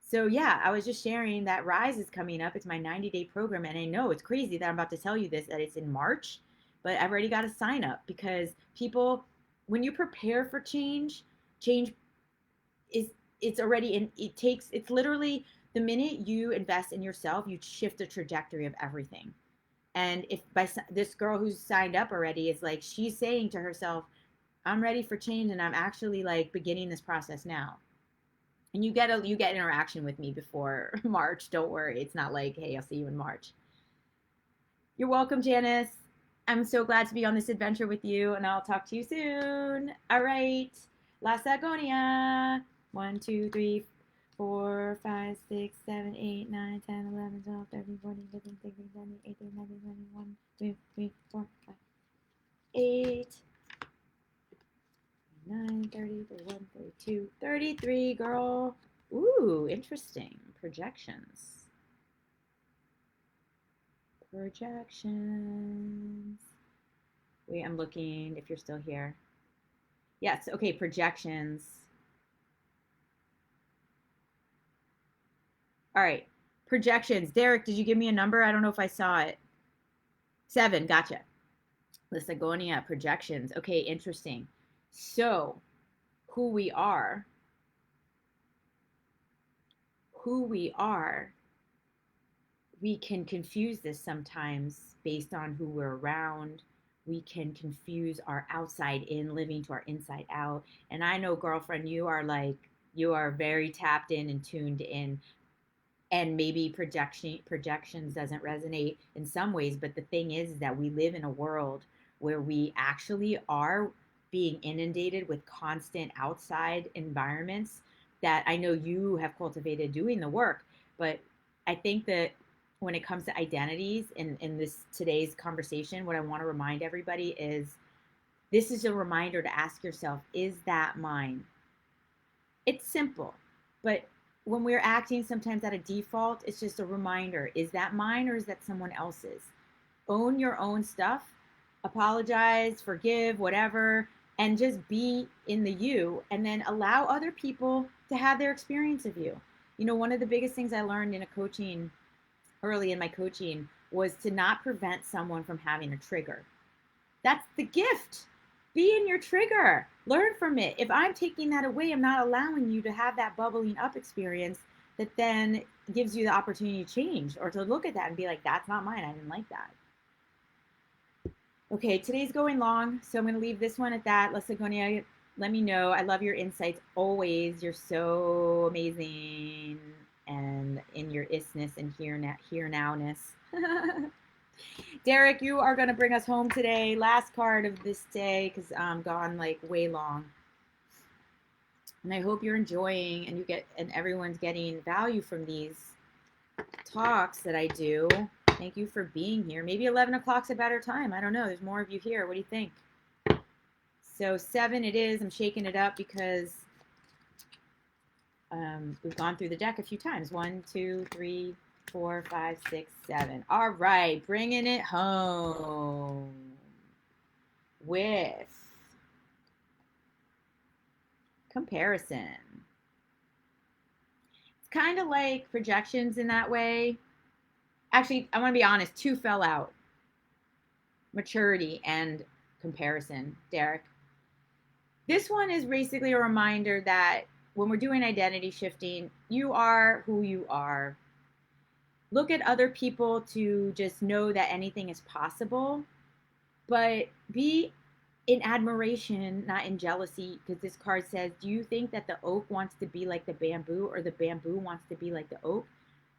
So yeah, I was just sharing that Rise is coming up. It's my 90-day program, and I know it's crazy that I'm about to tell you this, that it's in March, but I've already got to sign up, because people, when you prepare for change is, it's already in, it's literally the minute you invest in yourself, you shift the trajectory of everything. And if by this girl who's signed up already is like, she's saying to herself, I'm ready for change, and I'm actually like beginning this process now. And you get interaction with me before March. Don't worry. It's not like, hey, I'll see you in March. You're welcome, Janice. I'm so glad to be on this adventure with you, and I'll talk to you soon. All right. La Sagonia. 1, 2, 3, 4, 5, 6, 7, 8, 9, 10, 11, 12, 13, 14, 15, 16, 17, 18, 19, 20, 1, 2, 3, 4, 5, 8. 29, 30, 31, 32, 33, girl. Ooh, interesting. Projections. Projections. Wait, I'm looking if you're still here. Yes, okay, projections. All right, projections. Derek, did you give me a number? I don't know if I saw it. 7, gotcha. Lissagonia, projections. Okay, interesting. So, who we are, who we are, we can confuse this sometimes based on who we're around. We can confuse our outside in living to our inside out. And I know, girlfriend, you are very tapped in and tuned in, and maybe projections doesn't resonate in some ways, but the thing is that we live in a world where we actually are being inundated with constant outside environments that I know you have cultivated doing the work. But I think that when it comes to identities in this today's conversation, what I want to remind everybody is this is a reminder to ask yourself, is that mine? It's simple, but when we're acting sometimes at a default, it's just a reminder. Is that mine or is that someone else's? Own your own stuff, apologize, forgive, whatever, and just be in the you, and then allow other people to have their experience of you. You know, one of the biggest things I learned in a coaching, early in my coaching, was to not prevent someone from having a trigger. That's the gift. Be in your trigger. Learn from it. If I'm taking that away, I'm not allowing you to have that bubbling up experience that then gives you the opportunity to change or to look at that and be like, that's not mine. I didn't like that. Okay, today's going long, so I'm going to leave this one at that. Lasagonia, let me know. I love your insights always. You're so amazing and in your isness and here nowness. Derek, you are going to bring us home today. Last card of this day because I'm gone like way long. And I hope you're enjoying and everyone's getting value from these talks that I do. Thank you for being here. Maybe 11 o'clock's a better time. I don't know. There's more of you here. What do you think? So 7 it is. I'm shaking it up because we've gone through the deck a few times. 1, 2, 3, 4, 5, 6, 7. All right, bringing it home with comparison. It's kind of like projections in that way. Actually, I want to be honest, 2 fell out. Maturity and comparison, Derek. This one is basically a reminder that when we're doing identity shifting, you are who you are. Look at other people to just know that anything is possible, but be in admiration, not in jealousy, because this card says, do you think that the oak wants to be like the bamboo or the bamboo wants to be like the oak?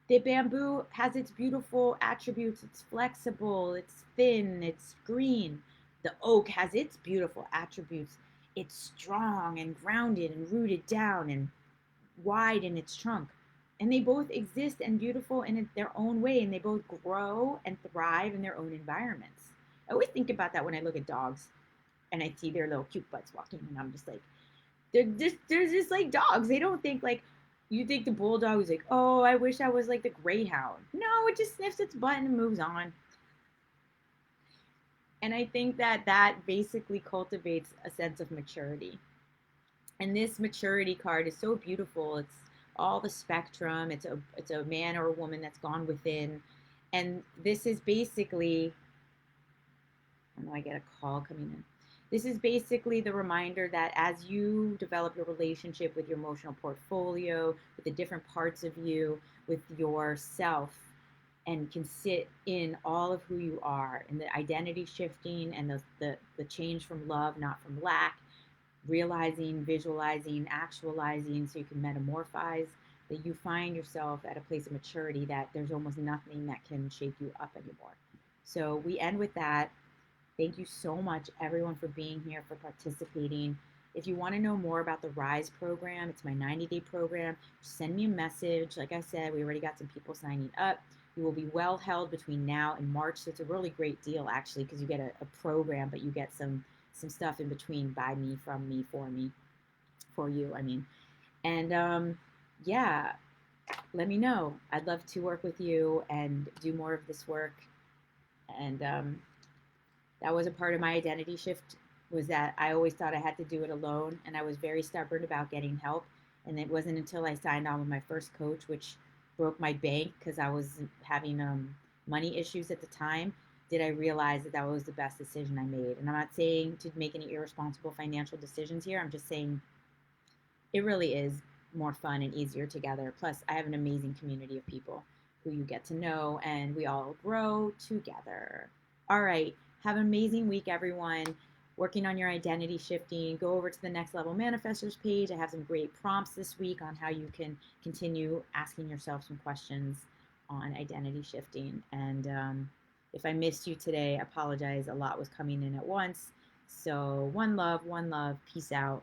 The bamboo has its beautiful attributes. It's flexible, it's thin, it's green. The oak has its beautiful attributes. It's strong and grounded and rooted down and wide in its trunk. And they both exist and beautiful in their own way, and they both grow and thrive in their own environments. I always think about that when I look at dogs and I see their little cute butts walking, and I'm just like, they're just like dogs. They don't think like you think the bulldog is like, oh, I wish I was like the greyhound. No, it just sniffs its butt and moves on. And I think that that basically cultivates a sense of maturity. And this maturity card is so beautiful. It's all the spectrum. It's a man or a woman that's gone within. And this is basically, I know I get a call coming in. This is basically the reminder that as you develop your relationship with your emotional portfolio, with the different parts of you, with yourself, and can sit in all of who you are, and the identity shifting and the change from love, not from lack, realizing, visualizing, actualizing, so you can metamorphize, that you find yourself at a place of maturity that there's almost nothing that can shake you up anymore. So we end with that. Thank you so much, everyone, for being here, for participating. If you want to know more about the Rise program, it's my 90-day program. Send me a message. Like I said, we already got some people signing up. You will be well held between now and March. So it's a really great deal, actually, because you get a program, but you get some some stuff in between, by me, from me, for you, I mean. And yeah, let me know. I'd love to work with you and do more of this work. And that was a part of my identity shift, was that I always thought I had to do it alone, and I was very stubborn about getting help. And it wasn't until I signed on with my first coach, which broke my bank because I was having money issues at the time, did I realize that that was the best decision I made. And I'm not saying to make any irresponsible financial decisions here. I'm just saying it really is more fun and easier together. Plus, I have an amazing community of people who you get to know, and we all grow together. All right. Have an amazing week, everyone. Working on your identity shifting. Go over to the Next Level Manifestors page. I have some great prompts this week on how you can continue asking yourself some questions on identity shifting. And if I missed you today, I apologize. A lot was coming in at once. So, one love, peace out.